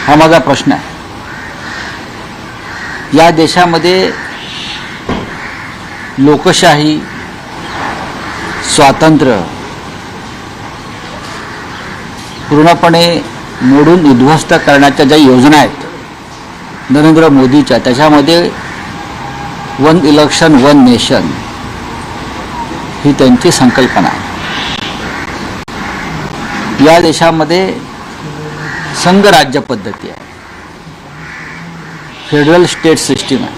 हा माझा प्रश्न आहे. या देशामध्ये लोकशाही, स्वातंत्र्य पूर्णपणे मोडून उद्ध्वस्त करण्याच्या ज्या योजना आहेत नरेंद्र मोदीच्या, त्याच्यामध्ये वन इलेक्शन वन नेशन ही त्यांची संकल्पना आहे. या देशामध्ये संघ राज्य पद्धती आहे, फेडरल स्टेट सिस्टीम आहे.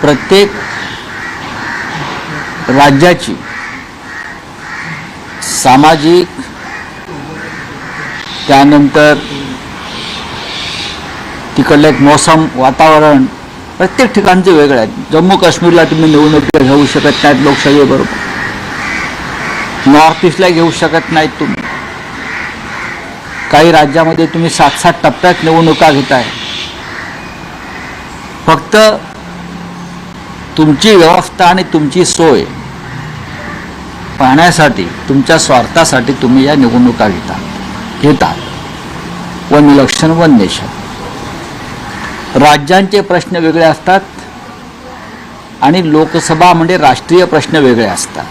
प्रत्येक राज्याची सामाजिक, त्यानंतर तिकडलं एक मौसम, वातावरण प्रत्येक ठिकाणचे वेगळे आहेत. जम्मू काश्मीरला तुम्ही निवडणुका घेऊ शकत नाहीत लोकसभेबरोबर, नॉर्थ ईस्टला घेऊ शकत नाहीत तुम्ही. काही राज्यामध्ये तुम्ही 7-7 टप्प्यात निवडणुका घेताय. फक्त तुमची व्यवस्था आणि तुमची सोय पाहण्यासाठी, तुमच्या स्वार्थासाठी तुम्ही या निवडणुका घेतात. One election one nation. राज्यांचे प्रश्न वेगळे असतात आणि लोकसभा म्हणजे राष्ट्रीय प्रश्न वेगळे असतात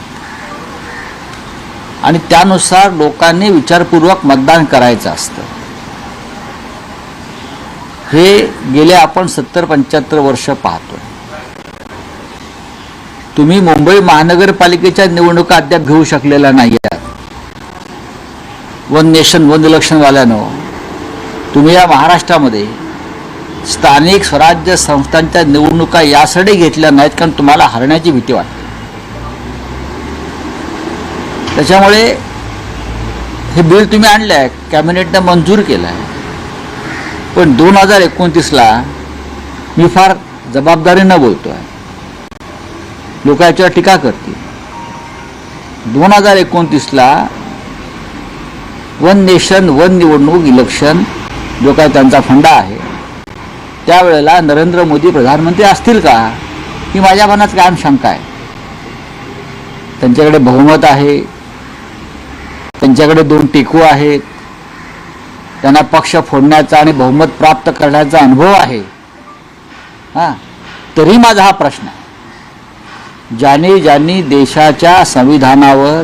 आणि त्यानुसार लोकांनी विचारपूर्वक मतदान करायचं असतं. हे गेले आपण 70-75 वर्ष पाहतोय. तुम्ही मुंबई महानगरपालिकेच्या निवडणुका अद्याप घेऊ शकलेल्या नाही आहात. वन नेशन वन इलेक्शन वाल्यानं तुम्ही या महाराष्ट्रामध्ये स्थानिक स्वराज्य संस्थांच्या निवडणुका यासाठी घेतल्या नाहीत कारण तुम्हाला हरण्याची भीती वाटते. त्याच्यामुळे हे बिल तुम्ही आणलं आहे, कॅबिनेटनं मंजूर केलं आहे. पण 2029ला मी फार जबाबदारीनं बोलतो आहे, लोक याच्यावर टीका करतील. 2029ला वन नेशन वन निवडणूक इलेक्शन जो काय त्यांचा फंडा आहे, त्यावेळेला नरेंद्र मोदी प्रधानमंत्री असतील का ही माझ्या मनात कायम शंका आहे. त्यांच्याकडे बहुमत आहे, त्यांच्याकडे 2 टेकू आहेत, त्यांना पक्ष फोडण्याचा आणि बहुमत प्राप्त करण्याचा अनुभव आहे. तरी माझा हा प्रश्न आहे, ज्यांनी देशाच्या संविधानावर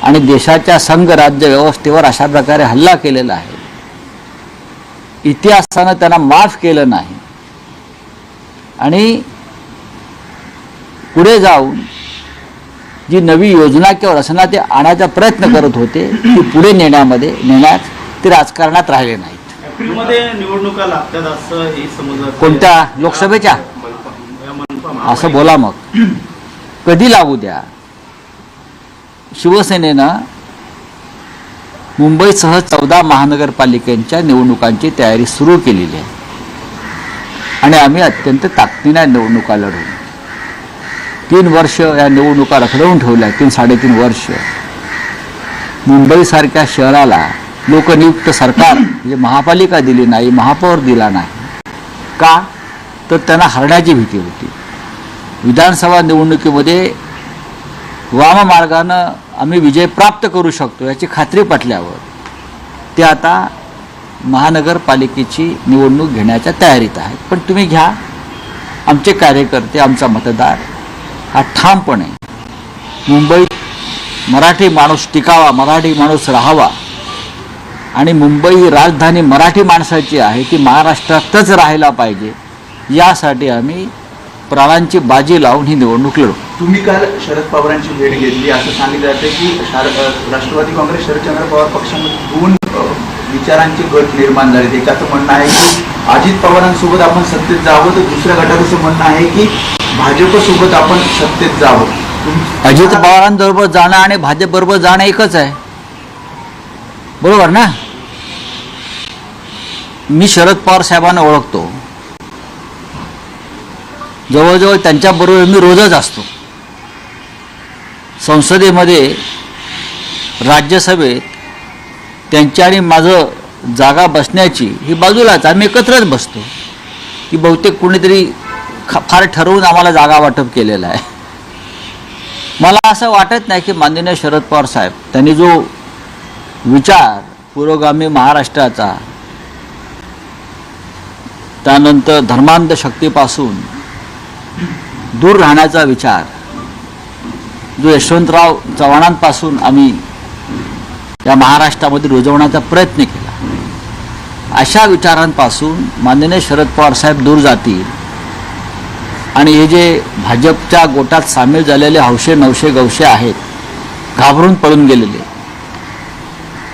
आणि देशाच्या संघ राज्य व्यवस्थेवर अशा प्रकारे हल्ला केलेला आहे, इतिहासानं त्यांना माफ केलं नाही आणि पुढे जाऊन जी नवी योजना किंवा रचना ते आणायचा प्रयत्न करत होते ती पुढे नेण्यात ते राजकारणात राहिले नाहीत. एप्रिलमध्ये निवडणुका लागतात असं हे समजलं. कोणत्या? लोकसभेच्या? असं बोला मग. कधी लागू द्या. शिवसेनेनं मुंबईसह 14 महानगरपालिकांच्या निवडणुकांची तयारी सुरू केलेली आहे आणि आम्ही अत्यंत ताकदीने निवडणुका लढवू. 3 वर्ष या निवडणुका रखडवून ठेवल्या. 3-3.5 वर्ष मुंबईसारख्या शहराला लोकनियुक्त सरकार म्हणजे महापालिका दिली नाही, महापौर दिला नाही. का? तर त्यांना हरण्याची भीती होती. विधानसभा निवडणुकीमध्ये वाममार्गानं आम्ही विजय प्राप्त करू शकतो याची खात्री पटल्यावर ते आता महानगरपालिकेची निवडणूक घेण्याच्या तयारीत आहेत. पण तुम्ही घ्या. आमचे कार्यकर्ते, आमचा मतदार हा ठामपणे मुंबईत मराठी माणूस टिकावा, मराठी माणूस राहावा आणि मुंबई ही राजधानी मराठी माणसाची आहे, ती महाराष्ट्रातच राहायला पाहिजे, यासाठी आम्ही प्राणांची बाजी लावून ही निवडणूक लढू. तुम्ही काल शरद पवारांची भेट घेतली असं सांगितलं जातं की राष्ट्रवादी काँग्रेस शरदचंद्र पवार पक्षामध्ये 2 विचारांचे गट निर्माण झाले. एकाचं म्हणणं आहे की अजित पवारांसोबत आपण सत्तेत जावं, तर दुसऱ्या गटाचं म्हणणं आहे की भाजपसोबत आपण सत्तेत जावं. अजित पवारांबरोबर जाणं आणि भाजपबरोबर जाणं एकच आहे, बरोबर ना? मी शरद पवार साहेबांना ओळखतो, जवळजवळ त्यांच्याबरोबर मी रोजच असतो. संसदेमध्ये, राज्यसभेत त्यांच्या आणि माझं जागा बसण्याची ही बाजूलाच, आम्ही एकत्रच बसतो. की बहुतेक कोणीतरी फार ठरवून आम्हाला जागा वाटप केलेलं आहे. मला असं वाटत नाही की माननीय शरद पवार साहेब त्यांनी जो विचार पुरोगामी महाराष्ट्राचा, त्यानंतर धर्मांध शक्तीपासून दूर राहण्याचा विचार जो यशवंतराव चव्हाणांपासून आम्ही या महाराष्ट्रामध्ये रुजवण्याचा प्रयत्न केला, अशा विचारांपासून माननीय शरद पवार साहेब दूर जातील आणि हे जे भाजपच्या गोटात सामील झालेले हौशे नवशे गवशे आहेत, घाबरून पळून गेलेले,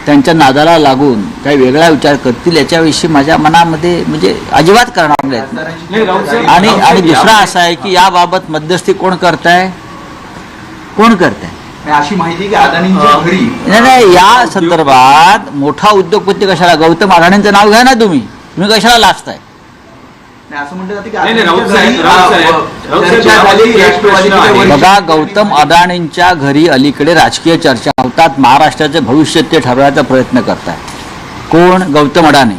त्यांच्या नादाला लागून काही वेगळा विचार करतील याच्याविषयी माझ्या मनामध्ये म्हणजे अजिबात करणार नाही. आणि दुसरा असा आहे की याबाबत मध्यस्थी कोण करताय, कोण करताय अशी माहिती की अदानींच्या घरी नाही, या संदर्भात मोठा उद्योगपती कशाला, गौतम अडाणींचं नाव घ्या ना तुम्ही कशाला लाजताय. असं म्हणलं जातं की बघा, गौतम अडाणींच्या घरी अलीकडे राजकीय चर्चा होतात, महाराष्ट्राचे भविष्य ते ठरवायचा प्रयत्न करताय. कोण? गौतम अडाणी,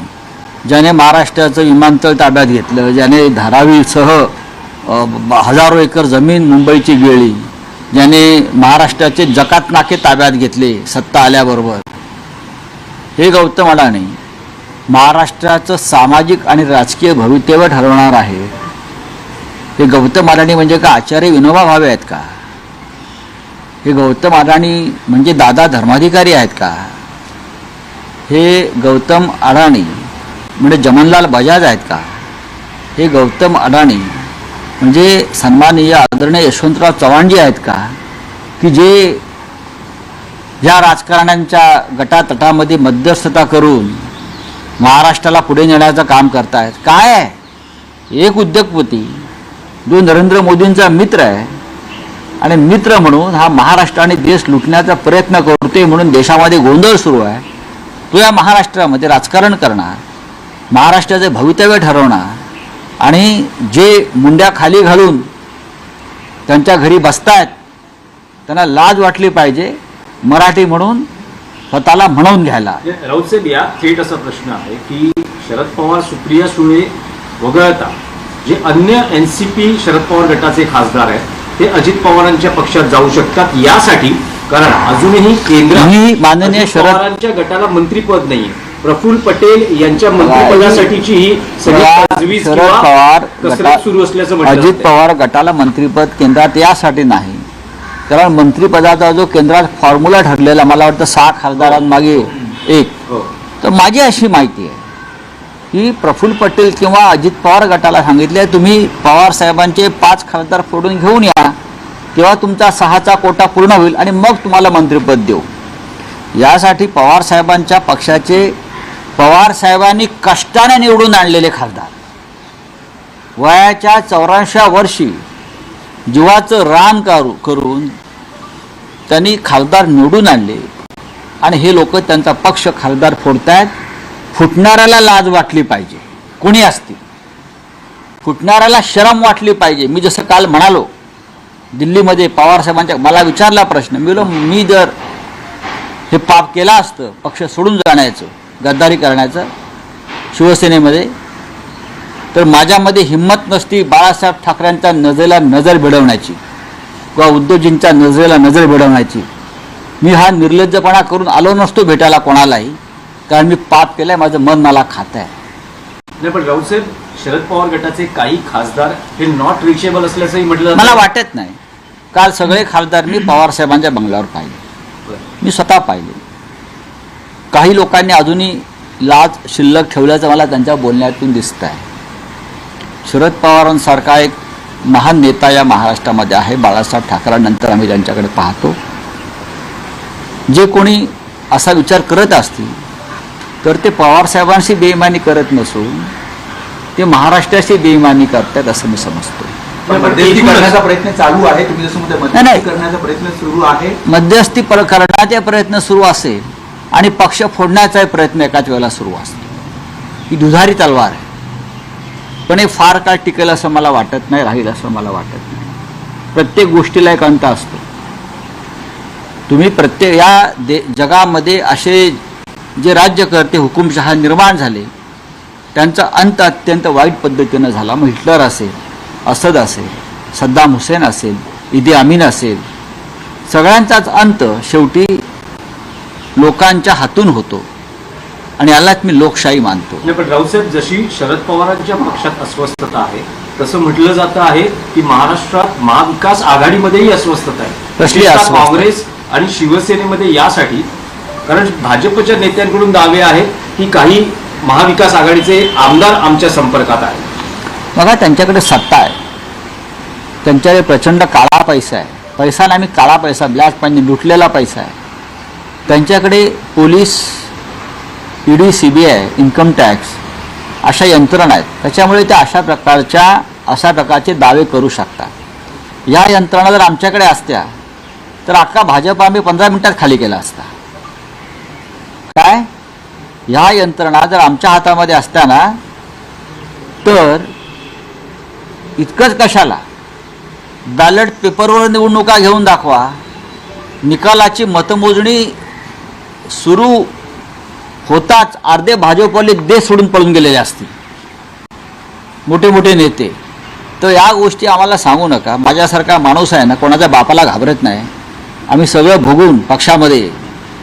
ज्याने महाराष्ट्राचं विमानतळ ताब्यात घेतलं, ज्याने धारावीसह हजारो एकर जमीन मुंबईची गिळली, ज्याने महाराष्ट्राचे जकात नाके ताब्यात घेतले सत्ता आल्याबरोबर, हे गौतम अडाणी महाराष्ट्राचं सामाजिक आणि राजकीय भवितव्य ठरवणार आहे. हे गौतम अडाणी म्हणजे का आचार्य विनोबा भावे आहेत का? हे गौतम अडाणी म्हणजे दादा धर्माधिकारी आहेत का? हे गौतम अडाणी म्हणजे जमनलाल बजाज आहेत का? हे गौतम अडाणी म्हणजे सन्माननीय आदरणीय यशवंतराव चव्हाणजी आहेत का, की जे या राजकारण्यांच्या गटातटामध्ये मध्यस्थता करून महाराष्ट्राला पुढे नेण्याचं काम करतायत? काय आहे? एक उद्योगपती जो नरेंद्र मोदींचा मित्र आहे आणि मित्र म्हणून हा महाराष्ट्र आणि देश लुटण्याचा प्रयत्न करतोय म्हणून देशामध्ये गोंधळ सुरू आहे. तो या महाराष्ट्रामध्ये राजकारण करणार, महाराष्ट्राचे भवितव्य ठरवणार आणि जे मुंड्या खाली घालून त्यांच्या घरी बसतायत त्यांना लाज वाटली पाहिजे मराठी म्हणून स्वतःला म्हणवून घ्यायला. राऊत साहेब, या थेट असा प्रश्न आहे की शरद पवार सुप्रिया सुळे वगळता जे अन्य एनसीपी शरद पवार गटाचे खासदार आहेत ते अजित पवारांच्या पक्षात जाऊ शकतात यासाठी, कारण अजूनही केंद्रात माननीय अजित पवारांच्या गटाला मंत्रीपद नाहीये. प्रफुल्ल पटेल यांच्या मंत्रिपदासाठीची ही सगळी शरद पवार कसरत सुरू असल्याचं म्हटलं अजित जातंय. पवार गटाला मंत्रिपद केंद्रात यासाठी नाही, कारण मंत्रिपदाचा जो केंद्रात फॉर्म्युला ठरलेला, मला वाटतं 6 खासदारांमागे एक, तर माझी अशी माहिती आहे की प्रफुल्ल पटेल किंवा अजित पवार गटाला सांगितले तुम्ही पवार साहेबांचे 5 खासदार फोडून घेऊन या, तेव्हा तुमचा 6चा कोटा पूर्ण होईल आणि मग तुम्हाला मंत्रिपद देऊ. यासाठी पवार साहेबांच्या पक्षाचे पवार साहेबांनी कष्टाने निवडून आणलेले खासदार, वयाच्या 84व्या वर्षी जीवाचं रान करून त्यांनी खासदार निवडून आणले आणि हे लोक त्यांचा पक्ष खासदार फोडतायत. फुटणाऱ्याला लाज वाटली पाहिजे, कोणी असतील, फुटणाऱ्याला शरम वाटली पाहिजे. मी जसं काल म्हणालो दिल्लीमध्ये पवारसाहेबांच्या, मला विचारला प्रश्न, मी जर हे पाप केलं असतं पक्ष सोडून जाण्याचं, गद्दारी करण्याचं शिवसेनेमध्ये, तर माझ्यामध्ये हिंमत नसती बाळासाहेब ठाकरेंच्या नजरेला नजर भिडवण्याची किंवा उद्धवजींच्या नजरेला नजर भिडवण्याची. मी हा निर्लज्जपणा करून आलो नसतो भेटायला कोणालाही, कारण मी पाप केलंय, माझं मन मला खात आहे. नाही, पण राऊत साहेब, शरद पवार गटाचे काही खासदार हे नॉट रिचेबल असल्याचंही म्हटलं जातं. मला वाटत नाही. काल सगळे खासदार मी पवार साहेबांच्या बंगल्यावर पाहिले, मी स्वतः पाहिले. काही लोकांनी अजूनही लाज शिल्लक ठेवल्याचं मला त्यांच्या बोलण्यातून दिसत आहे. शरद पवारांसारखा एक महान नेता या महाराष्ट्रामध्ये आहे. बाळासाहेब ठाकरेंनंतर आम्ही त्यांच्याकडे पाहतो. जे कोणी असा विचार करत असतील तर ते पवारसाहेबांशी बेईमानी करत नसून ते महाराष्ट्राशी बेईमानी करतात असं मी समजतो. मध्यस्थी करण्याचा प्रयत्न चालू आहे, तुम्ही जसं म्हणता मध्यस्थी करण्याचा प्रयत्न सुरू आहे. मध्यस्थी करण्याचा प्रयत्न सुरू असेल आणि पक्ष फोडण्याचा प्रयत्न एकाच वेळेला सुरू असतो. ही दुधारी तलवार आहे, पण हे फार काळ टिकेल असं मला वाटत नाही, राहील असं मला वाटत नाही. प्रत्येक गोष्टीला एक अंत असतो. तुम्ही प्रत्येक या जगामध्ये असे जे राज्यकर्ते हुकुमशहा निर्माण झाले त्यांचा अंत अत्यंत वाईट पद्धतीनं झाला. मग हिटलर असेल, असद असेल, सद्दाम हुसेन असेल, इदी अमीन असेल, सगळ्यांचाच अंत शेवटी लोकांच्या हातून होतो. आणि यालाच मी लोकशाही मानतो. नाही, पण राऊसाहेब, जशी शरद पवारांच्या पक्षात अस्वस्थता आहे तसं म्हटलं जातं आहे की महाराष्ट्रात महाविकास आघाडीमध्येही अस्वस्थता आहे. कसली विशेषतः अस्वस्थता? काँग्रेस आणि शिवसेनेमध्ये यासाठी, कारण भाजपच्या नेत्यांकडून दावे आहेत की काही महाविकास आघाडीचे आमदार आमच्या संपर्कात आहेत. बघा, त्यांच्याकडे सत्ता आहे, त्यांच्याकडे प्रचंड काळा पैसा आहे. पैसा नाही, काळा पैसा, ब्लॅक मनी, लुटलेला पैसा आहे. त्यांच्याकडे police, ED, CBI, income tax अशा यंत्रणा आहेत. त्याच्यामुळे ते अशा प्रकारचे दावे करू शकतात. या यंत्रणा जर आमच्याकडे असत्या तर अख्खा भाजप आम्ही 15 मिनिटात खाली केला असता. काय, ह्या यंत्रणा जर आमच्या हातामध्ये असत्या ना, तर इतकंच कशाला, बॅलेट पेपरवर निवडणुका घेऊन दाखवा, निकालाची मतमोजणी सुरू होताच अर्धे भाजपवाले देश सोडून पळून गेलेले असतील, मोठे मोठे नेते. तर या गोष्टी आम्हाला सांगू नका. माझ्यासारखा माणूस आहे ना, कोणाच्या बापाला घाबरत नाही. आम्ही सगळं भोगून पक्षामध्ये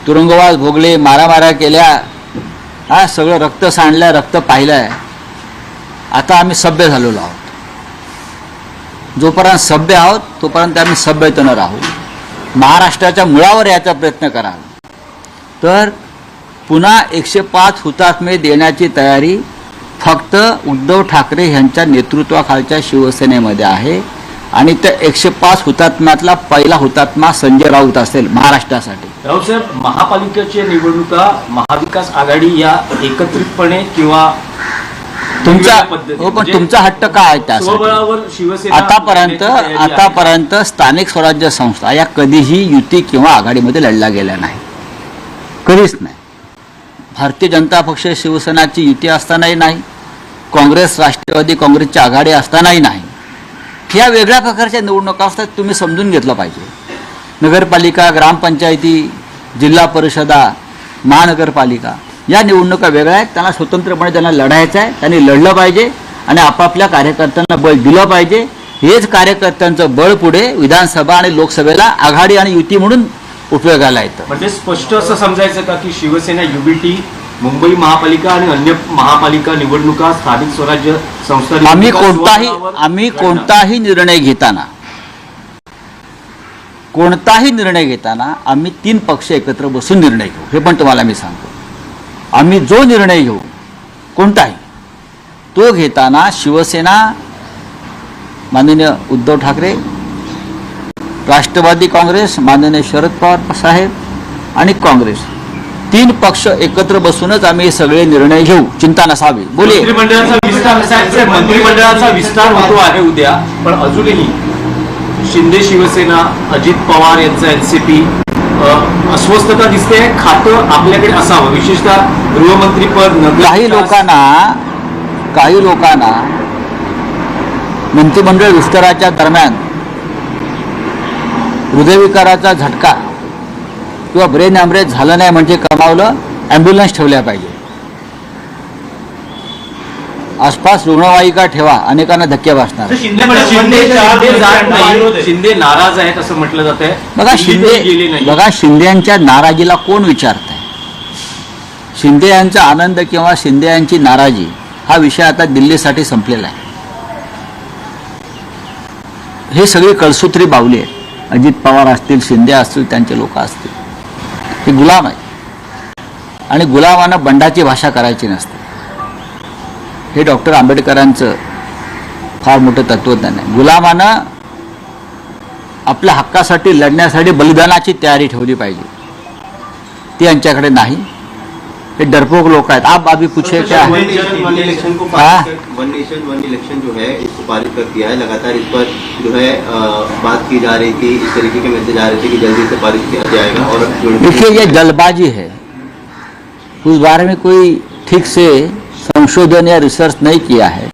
तुरुंगवास भोगले, मारामाऱ्या केल्या, सगळं रक्त सांडलं, रक्त पाहिलं आहे. आता आम्ही सभ्य झालेलो आहोत. जोपर्यंत सभ्य आहोत तोपर्यंत आम्ही सभ्यतेनं राहू. महाराष्ट्राच्या मुळावर याचा प्रयत्न कराल तर पुन्हा 105 हुतात्मे देण्याची तयारी फक्त उद्धव ठाकरे यांच्या नेतृत्वाखालच्या शिवसेनेमध्ये आहे. आणि त्या 105 हुतात्म्यातला पहिला हुतात्मा संजय राऊत असेल महाराष्ट्रासाठी. राऊसाहेब, महापालिकेच्या निवडणुका महाविकास आघाडी या एकत्रितपणे किंवा तुमचा पद्धतीने, हो, पण म्हणजे तुमचा हट्ट काय आहे त्यासाठी? स्वबळावर शिवसेना आतापर्यंत स्थानिक स्वराज्य संस्था या कधीही युती किंवा आघाडीमध्ये लढल्या गेल्या नाही, कधीच नाही. भारतीय जनता पक्ष शिवसेनाची युती असतानाही नाही, काँग्रेस राष्ट्रवादी काँग्रेसची आघाडी असतानाही नाही. ह्या वेगळ्या प्रकारच्या निवडणुका असतात, तुम्ही समजून घेतलं पाहिजे. नगरपालिका, ग्रामपंचायती, जिल्हा परिषदा, महानगरपालिका या निवडणुका वेगळ्या आहेत. त्यांना स्वतंत्रपणे त्यांना लढायचं आहे, त्यांनी लढलं पाहिजे आणि आपापल्या कार्यकर्त्यांना बळ दिलं पाहिजे. हेच कार्यकर्त्यांचं बळ पुढे विधानसभा आणि लोकसभेला आघाडी आणि युती म्हणून उपयोगाला येतं. म्हणजे स्पष्ट असं समजायचं का की शिवसेना UBT, मुंबई महापालिका आणि अन्य महापालिका निवडणुका, स्थानिक स्वराज्य संस्था, आम्ही कोणताही निर्णय घेताना आम्ही 3 पक्ष एकत्र बसून निर्णय घेऊ. हे पण तुम्हाला मी सांगतो. आम्ही जो निर्णय घेऊ कोणताही, तो घेताना शिवसेना, माननीय उद्धव ठाकरे, राष्ट्रवादी काँग्रेस, माननीय शरद पवार साहेब आणि काँग्रेस, 3 पक्ष एकत्र बसूनच आम्ही हे सगळे निर्णय घेऊ. चिंता नसावी. बोलिये. मंत्रिमंडळाचा विस्तार होतो आहे उद्या, पण अजूनही शिंदे शिवसेना, अजित पवार यांचा NCP अस्वस्थता दिसते. खातं आपल्याकडे असावं, विशेषतः गृहमंत्रीपद. काही लोकांना मंत्रिमंडळ विस्ताराच्या दरम्यान हृदयविकाराचा झटका किंवा ब्रेन हॅमरेज झालं नाही म्हणजे कमावलं, ॲम्ब्युलन्स ठेवल्या पाहिजे, आसपास रुग्णवाहिका ठेवा, अनेकांना धक्के बसणार. शिंदे नाराज आहेत असं म्हटलं जात आहे. बघा, शिंदेच्या नाराजीला कोण विचारत आहे? शिंदे यांचा आनंद किंवा शिंदे यांची नाराजी हा विषय आता दिल्लीसाठी संपलेला आहे. हे सगळी कळसूत्री बावली आहे. अजित पवार असतील, शिंदे असतील, त्यांचे लोक असतील, हे गुलाम आहे आणि गुलामांना बंडाची भाषा करायची नसते. हे डॉक्टर आंबेडकरांचं फार मोठं तत्वज्ञान आहे. गुलामानं आपल्या हक्कासाठी लढण्यासाठी बलिदानाची तयारी ठेवली पाहिजे, ती यांच्याकडे नाही. ये डरपोक लोग हैं. आप अभी पूछे क्या है? वन नेशन वन इलेक्शन जो है इसको पारित कर दिया है. लगातार इस पर जो है बात की जा रही थी, इस तरीके के मैसेज आ रहे थे कि जल्दी से पारित किया जाएगा. और देखिए, ये जल्दबाजी है. उस बारे में कोई ठीक से संशोधन या रिसर्च नहीं किया है.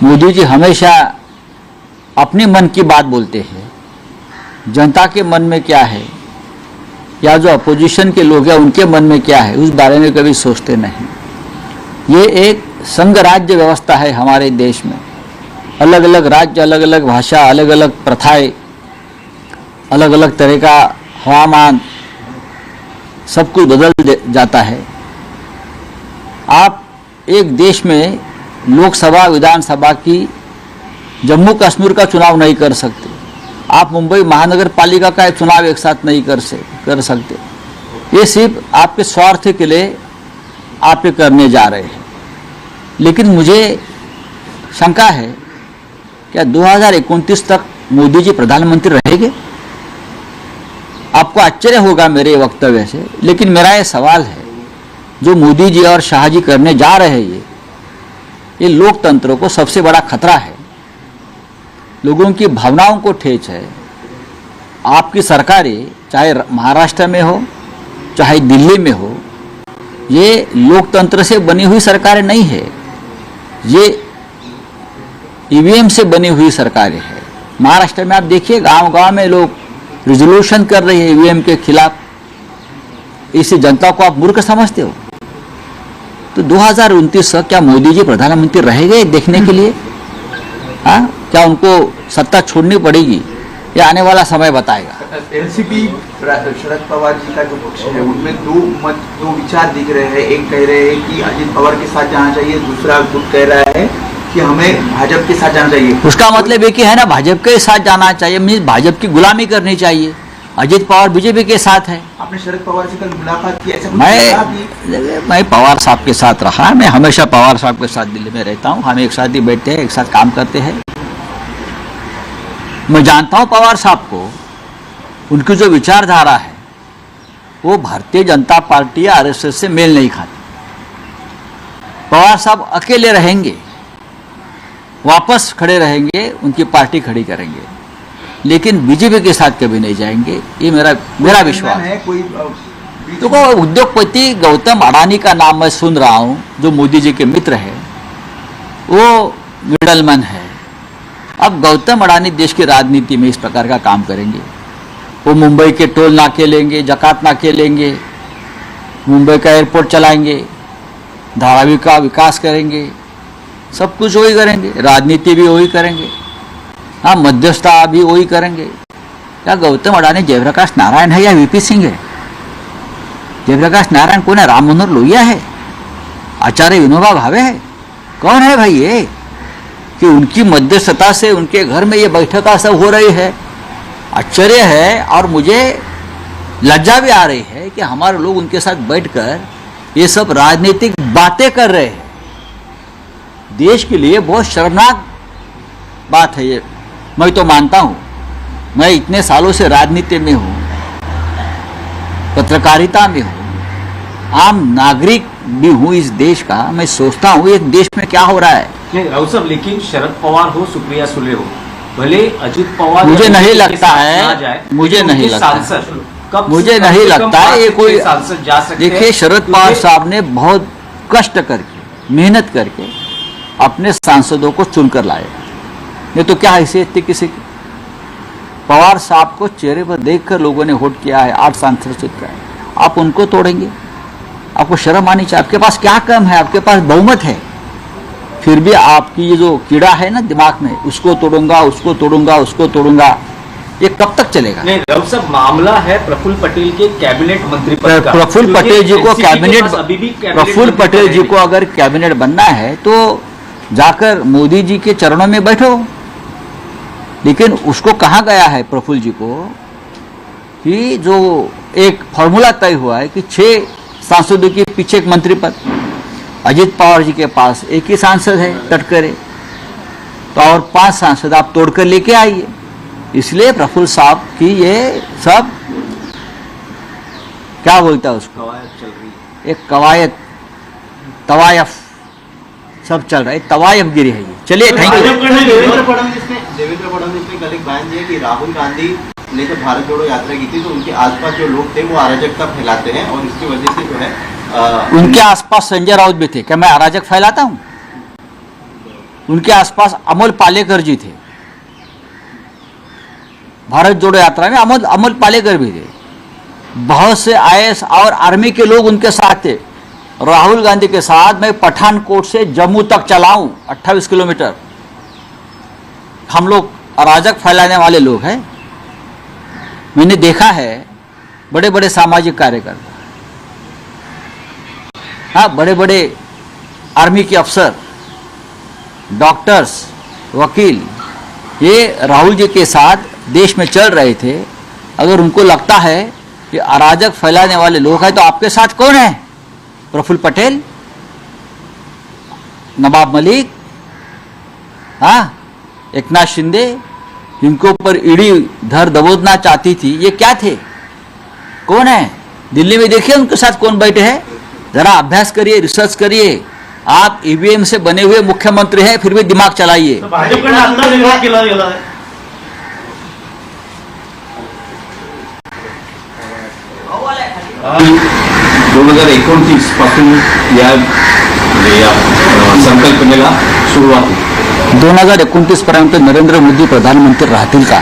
मोदी जी हमेशा अपने मन की बात बोलते हैं. जनता के मन में क्या है या जो अपोजिशन के लोग हैं उनके मन में क्या है उस बारे में कभी सोचते नहीं. ये एक संघ राज्य व्यवस्था है हमारे देश में. अलग अलग राज्य, अलग अलग भाषा, अलग अलग प्रथाएं, अलग अलग तरह का हवामान, सब कुछ बदल जाता है. आप एक देश में लोकसभा विधानसभा की जम्मू कश्मीर का चुनाव नहीं कर सकते, आप मुंबई महानगर पालिका का चुनाव एक साथ नहीं कर सकते। ये सिर्फ आपके स्वार्थ के लिए आप ये करने जा रहे हैं। लेकिन मुझे शंका है, क्या 2029 तक मोदी जी प्रधानमंत्री रहेंगे? आपको आश्चर्य होगा मेरे वक्तव्य से, लेकिन मेरा ये सवाल है, जो मोदी जी और शाह जी करने जा रहे हैं ये लोकतंत्र को सबसे बड़ा खतरा है, लोगों की भावनाओं को ठेस है। आपकी सरकारें चाहे महाराष्ट्र में हो चाहे दिल्ली में हो, ये लोकतंत्र से बनी हुई सरकारें नहीं है, ये ईवीएम से बनी हुई सरकारें हैं। महाराष्ट्र में आप देखिए, गांव-गांव में लोग रिजोल्यूशन कर रहे हैं ईवीएम के खिलाफ। इसी जनता को आप मूर्ख समझते हो? तो 2029 तक क्या मोदी जी प्रधानमंत्री रहेंगे देखने के लिए? हाँ, क्या उनको सत्ता छोड़नी पड़ेगी? ये आने वाला समय बताएगा। एनसीपी शरद पवार जी का जो पक्ष है उनमें दो विचार दिख रहे हैं। एक कह रहे हैं कि अजित पवार के साथ जाना चाहिए, दूसरा खुद कह रहा है कि हमें भाजपा के साथ जाना चाहिए। उसका मतलब ये कि है ना, भाजपा के साथ जाना चाहिए, मीन्स भाजपा की गुलामी करनी चाहिए। अजित पवार बीजेपी के साथ है। आपने शरद पवार से कल मुलाकात की, ऐसा कुछ कहा कि मैं पवार साहब के साथ रहा, मैं हमेशा पवार साहब के साथ दिल्ली में रहता हूँ, हम एक साथ ही बैठते हैं, एक साथ काम करते हैं। मैं जानता हूँ पवार साहब को, उनकी जो विचारधारा है वो भारतीय जनता पार्टी या आरएसएस से मेल नहीं खाती। पवार साहब अकेले रहेंगे, वापस खड़े रहेंगे, उनकी पार्टी खड़ी करेंगे, लेकिन बीजेपी के साथ कभी नहीं जाएंगे, ये मेरा विश्वास है। कोई देखो, उद्योगपति गौतम अडानी का नाम मैं सुन रहा हूँ, जो मोदी जी के मित्र है, वो मिडलमैन है। अब गौतम अडानी देश की राजनीति में इस प्रकार का काम करेंगे, वो मुंबई के टोल नाके लेंगे, जकात नाके लेंगे, मुंबई का एयरपोर्ट चलाएंगे, धारावी का विकास करेंगे, सब कुछ वही करेंगे, राजनीति भी वही करेंगे, हाँ, मध्यस्थता भी वही करेंगे। क्या गौतम अडानी जयप्रकाश नारायण है या वीपी सिंह है? जयप्रकाश नारायण कौन है? राम मनोहर लोहिया है? आचार्य विनोबा भावे है? कौन है भाई ये, कि उनकी मध्यस्थता से उनके घर में ये बैठक सब हो रही है? आश्चर्य है, और मुझे लज्जा भी आ रही है कि हमारे लोग उनके साथ बैठकर ये सब राजनीतिक बातें कर रहे हैं। देश के लिए बहुत शर्मनाक बात है ये। मैं तो मानता हूं, मैं इतने सालों से राजनीति में हूं, पत्रकारिता में हूं, आम नागरिक भी हूं इस देश का। मैं सोचता हूं एक देश में क्या हो रहा है। नहीं राहुल साहब, लेकिन शरद पवार हो, सुप्रिया सुले हो, भले अजित पवार मुझे नहीं लगता है, मुझे नहीं लगता, मुझे नहीं लगता है ये कोई सांसद जा सकते। देखिए, शरद पवार साहब ने बहुत कष्ट करके, मेहनत करके अपने सांसदों को चुनकर लाए, नहीं तो क्या हैसियत थी किसी की? पवार साहब को चेहरे पर देखकर लोगों ने वोट किया है, 8 सांसद चुनकर है। आप उनको तोड़ेंगे? आपको शर्म आनी चाहिए। आपके पास क्या कम है? आपके पास बहुमत है, फिर भी आपकी ये जो कीड़ा है ना दिमाग में, उसको तोड़ूंगा, उसको तोड़ूंगा, उसको तोड़ूंगा, ये कब तक चलेगा? नहीं राहुल साहब, मामला है प्रफुल्ल पटेल के कैबिनेट मंत्री पद का। प्रफुल्ल पटेल जी को कैबिनेट, अभी भी प्रफुल्ल पटेल जी को अगर कैबिनेट बनना है तो जाकर मोदी जी के चरणों में बैठो। लेकिन उसको कहा गया है प्रफुल्ल जी को कि जो एक फॉर्मूला तय हुआ है कि 6 सांसदों के पीछे एक मंत्री पद। अजित पवार जी के पास एक ही सांसद है, तटकरे, तो और 5 सांसद आप तोड़कर लेके आइए। इसलिए प्रफुल्ल साहब की ये सब क्या बोलता है उसको, कवायद चल रही है, एक कवायद, तवायफ सब चल रहा है, तवायफगिरी है ये। चलिए, थैंक यू। देवेंद्र फडणवीस ने कल एक बयान दिया कि राहुल गांधी ने जब भारत जोड़ो यात्रा की थी तो उनके आसपास जो लोग थे वो अराजकता फैलाते हैं और इसकी वजह से जो है उनके आसपास संजय राउत भी थे। क्या मैं अराजक फैलाता हूं? उनके आसपास अमोल पालेकर जी थे, भारत जोड़ो यात्रा में अमोल पालेकर भी थे। बहुत से आईएएस और आर्मी के लोग उनके साथ थे। राहुल गांधी के साथ मैं पठानकोट से जम्मू तक चलाऊं 28 किलोमीटर। हम लोग अराजक फैलाने वाले लोग हैं। मैंने देखा है बड़े बड़े सामाजिक कार्यकर्ता, हाँ, बड़े बड़े आर्मी के अफसर, डॉक्टर्स, वकील, ये राहुल जी के साथ देश में चल रहे थे। अगर उनको लगता है कि अराजक फैलाने वाले लोग हैं तो आपके साथ कौन है? प्रफुल्ल पटेल, नवाब मलिक, हाँ, एकनाथ शिंदे, जिनको ऊपर ईडी धर दबोचना चाहती थी, ये क्या थे? कौन है? दिल्ली में देखिए उनके साथ कौन बैठे हैं। जरा अभ्यास करिए, रिसर्च करिए। आप ईवीएम से बने हुए मुख्यमंत्री हैं, फिर भी दिमाग चलाइए। तर भाजपकडनं आता विरोध केला गेला आहे. 2029 पासून या संकल्पनेला सुरुवात होईल. 2029 पर्यंत नरेंद्र मोदी प्रधानमंत्री राहतील का?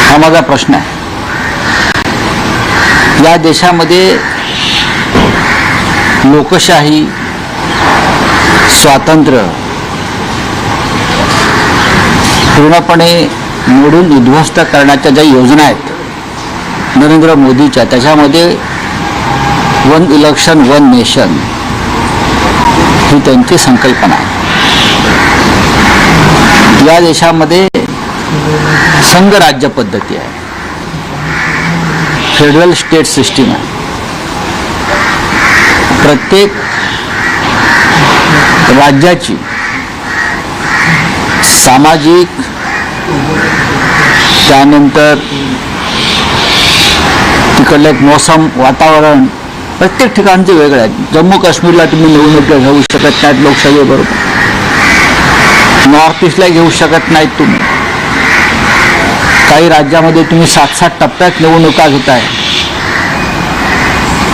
हा माझा प्रश्न आहे. या देशामध्ये लोकशाही, स्वातंत्र्य पूर्णपणे मोडून उद्ध्वस्त करण्याच्या ज्या योजना आहेत नरेंद्र मोदीच्या, त्याच्यामध्ये वन इलेक्शन वन नेशन ही त्यांची संकल्पना आहे. या देशामध्ये संघ राज्य पद्धती आहे, फेडरल स्टेट सिस्टीम आहे. प्रत्येक राज्याची सामाजिक, त्यानंतर तिकडलं एक मोसम, वातावरण प्रत्येक ठिकाणचे वेगळे आहेत. जम्मू काश्मीरला तुम्ही निवडणुका घेऊ शकत नाहीत लोकसभेबरोबर, नॉर्थ ईस्टला घेऊ शकत नाहीत तुम्ही. काही राज्यामध्ये तुम्ही 7-7 टप्प्यात निवडणुका घेताय.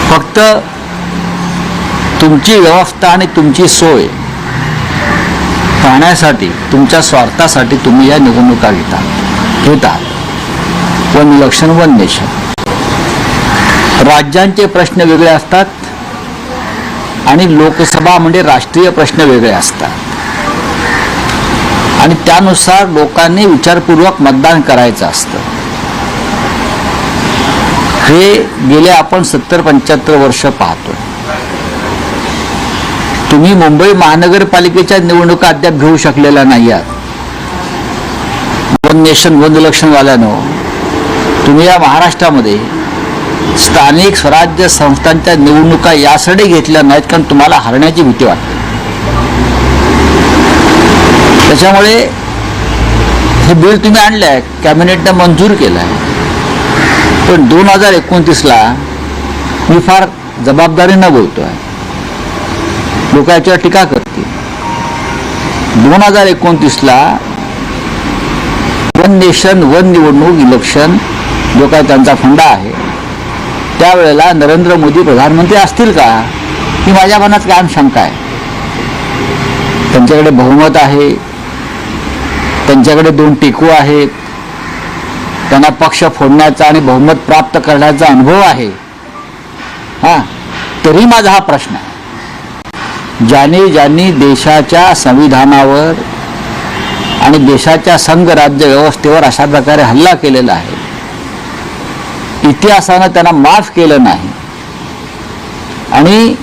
फक्त तुमची व्यवस्था आणि तुमची सोय पाहण्यासाठी, तुमच्या स्वार्थासाठी तुम्ही या निवडणुका घेतात. One election one nation. राज्यांचे प्रश्न वेगळे असतात आणि लोकसभा म्हणजे राष्ट्रीय प्रश्न वेगळे असतात आणि त्यानुसार लोकांनी विचारपूर्वक मतदान करायचं असतं. हे गेले आपण 70-75 वर्ष पाहतोय. तुम्ही मुंबई महानगरपालिकेच्या निवडणुका अद्याप घेऊ शकलेल्या नाही आहात. वन नेशन वन इलेक्शन वाल्यानं तुम्ही या महाराष्ट्रामध्ये स्थानिक स्वराज्य संस्थांच्या निवडणुका यासाठी घेतल्या नाहीत कारण तुम्हाला हरण्याची भीती वाटते. त्याच्यामुळे हे बिल तुम्ही आणलं आहे, कॅबिनेटने मंजूर केलं आहे. पण 2029ला मी फार जबाबदारीनं बोलतोय, लोक याच्यावर टीका करतील. 2029ला वन नेशन वन निवडणूक इलेक्शन जो काय त्यांचा फंडा आहे, त्यावेळेला नरेंद्र मोदी प्रधानमंत्री असतील का ही माझ्या मनात कायम शंका आहे. त्यांच्याकडे बहुमत आहे, त्यांच्याकडे 2 टेकू आहेत, त्यांना पक्ष फोडण्याचा आणि बहुमत प्राप्त करण्याचा अनुभव आहे. हां, तरी माझा हा प्रश्न आहे, ज्यांनी देशाच्या संविधानावर आणि देशाच्या संघ राज्य व्यवस्थेवर अशा प्रकारे हल्ला केलेला आहे, इतिहासानं त्यांना माफ केलं नाही आणि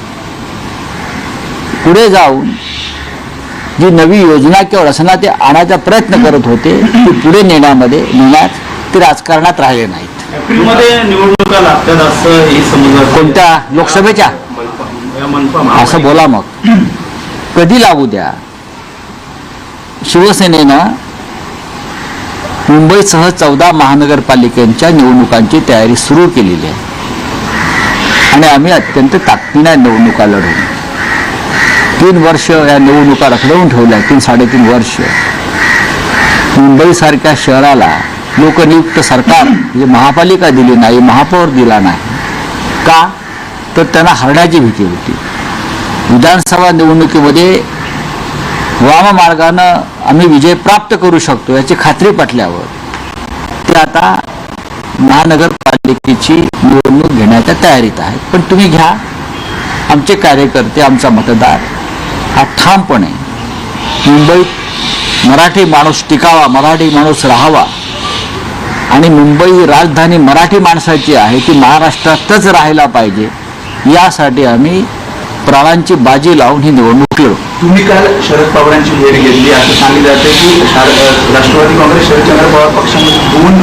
पुढे जाऊन जी नवी योजना किंवा रचना ते आणायचा प्रयत्न करत होते ती पुढे नेण्यात ते राजकारणात राहिले नाहीत. एप्रिलमध्ये निवडणुका लागतात असं ही समजलं. कोणत्या? लोकसभेच्या? मनपा असं बोला मग. कधी लागू द्या. शिवसेनेनं मुंबईसह 14 महानगरपालिकांच्या निवडणुकांची तयारी सुरू केलेली आहे आणि आम्ही अत्यंत ताकदीने निवडणुका लढवू. 3 वर्ष या निवडणुका रखडवून ठेवल्या. 3-3.5 वर्ष मुंबईसारख्या शहराला लोकनियुक्त सरकार म्हणजे महापालिका दिली नाही, महापौर दिला नाही. का? तर त्यांना हरण्याची भीती होती. विधानसभा निवडणुकीमध्ये वाममार्गानं आम्ही विजय प्राप्त करू शकतो याची खात्री पटल्यावर ते आता महानगरपालिकेची निवडणूक घेण्याच्या तयारीत आहेत. पण तुम्ही घ्या. आमचे कार्यकर्ते, आमचा मतदार हा ठामपणे मुंबईत मराठी माणूस टिकावा, मराठी माणूस राहावा आणि मुंबई ही राजधानी मराठी माणसाची आहे, ती महाराष्ट्रातच राहायला पाहिजे, यासाठी आम्ही प्राणांची बाजी लावून ही निवडणूक लढू. तुम्ही काल शरद पवारांची भेट घेतली असं सांगितलं जातं की राष्ट्रवादी काँग्रेस शरदचंद्र पवार पक्षामध्ये दोन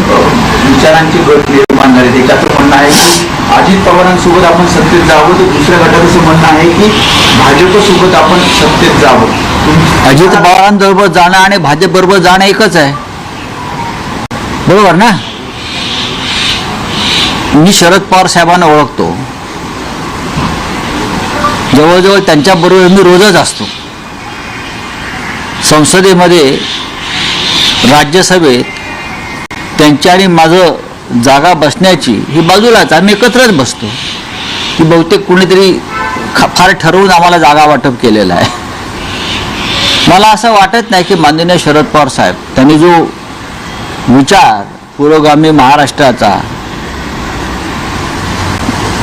विचारांचे गट निर्माण झाले. एकाचं म्हणणं आहे की अजित पवारांसोबत आपण सत्तेत जावं, तर दुसऱ्या गटाचं म्हणणं आहे की भाजपसोबत आपण सत्तेत जावं. अजित पवारांबरोबर जाणं आणि भाजप बरोबर जाणं एकच आहे, बरोबर ना? मी शरद पवार साहेबांना ओळखतो, जवळजवळ त्यांच्याबरोबर मी रोजच असतो. संसदेमध्ये, राज्यसभेत त्यांच्या आणि माझं जागा बसण्याची ही बाजूलाच, आम्ही एकत्रच बसतो. की बहुतेक कुणीतरी फार ठरवून आम्हाला जागा वाटप केलेलं आहे. मला असं वाटत नाही की माननीय शरद पवार साहेब त्यांनी जो विचार पुरोगामी महाराष्ट्राचा,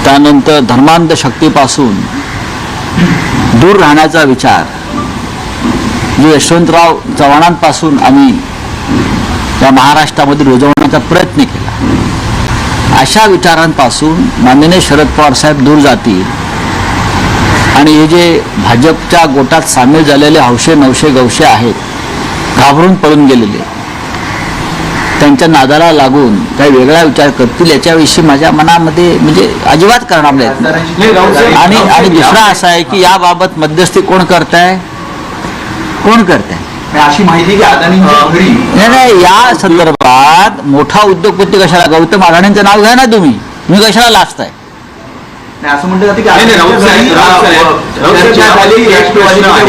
त्यानंतर धर्मांध शक्तीपासून दूर राहण्याचा विचार, जो यशवंतराव चव्हाणांपासून आम्ही या महाराष्ट्रामध्ये रुजवण्याचा प्रयत्न केला, अशा विचारांपासून माननीय शरद पवार साहेब दूर जातील आणि हे जे भाजपच्या गोटात सामील झालेले हौशे नवशे गवशे आहेत, घाबरून पळून गेलेले, त्यांच्या नादाला लागून काही वेगळा विचार करतील याच्याविषयी माझ्या मनामध्ये म्हणजे अजिबात करणार नाही. आणि दुसरा असा आहे की याबाबत मध्यस्थी कोण करताय, कोण करताय अशी माहिती की अदानींच्या घरी नाही, या संदर्भात मोठा उद्योगपती कशाला, गौतम अडाणींचं नाव घ्या ना तुम्ही कशाला लाजताय? असं म्हटलं जातं की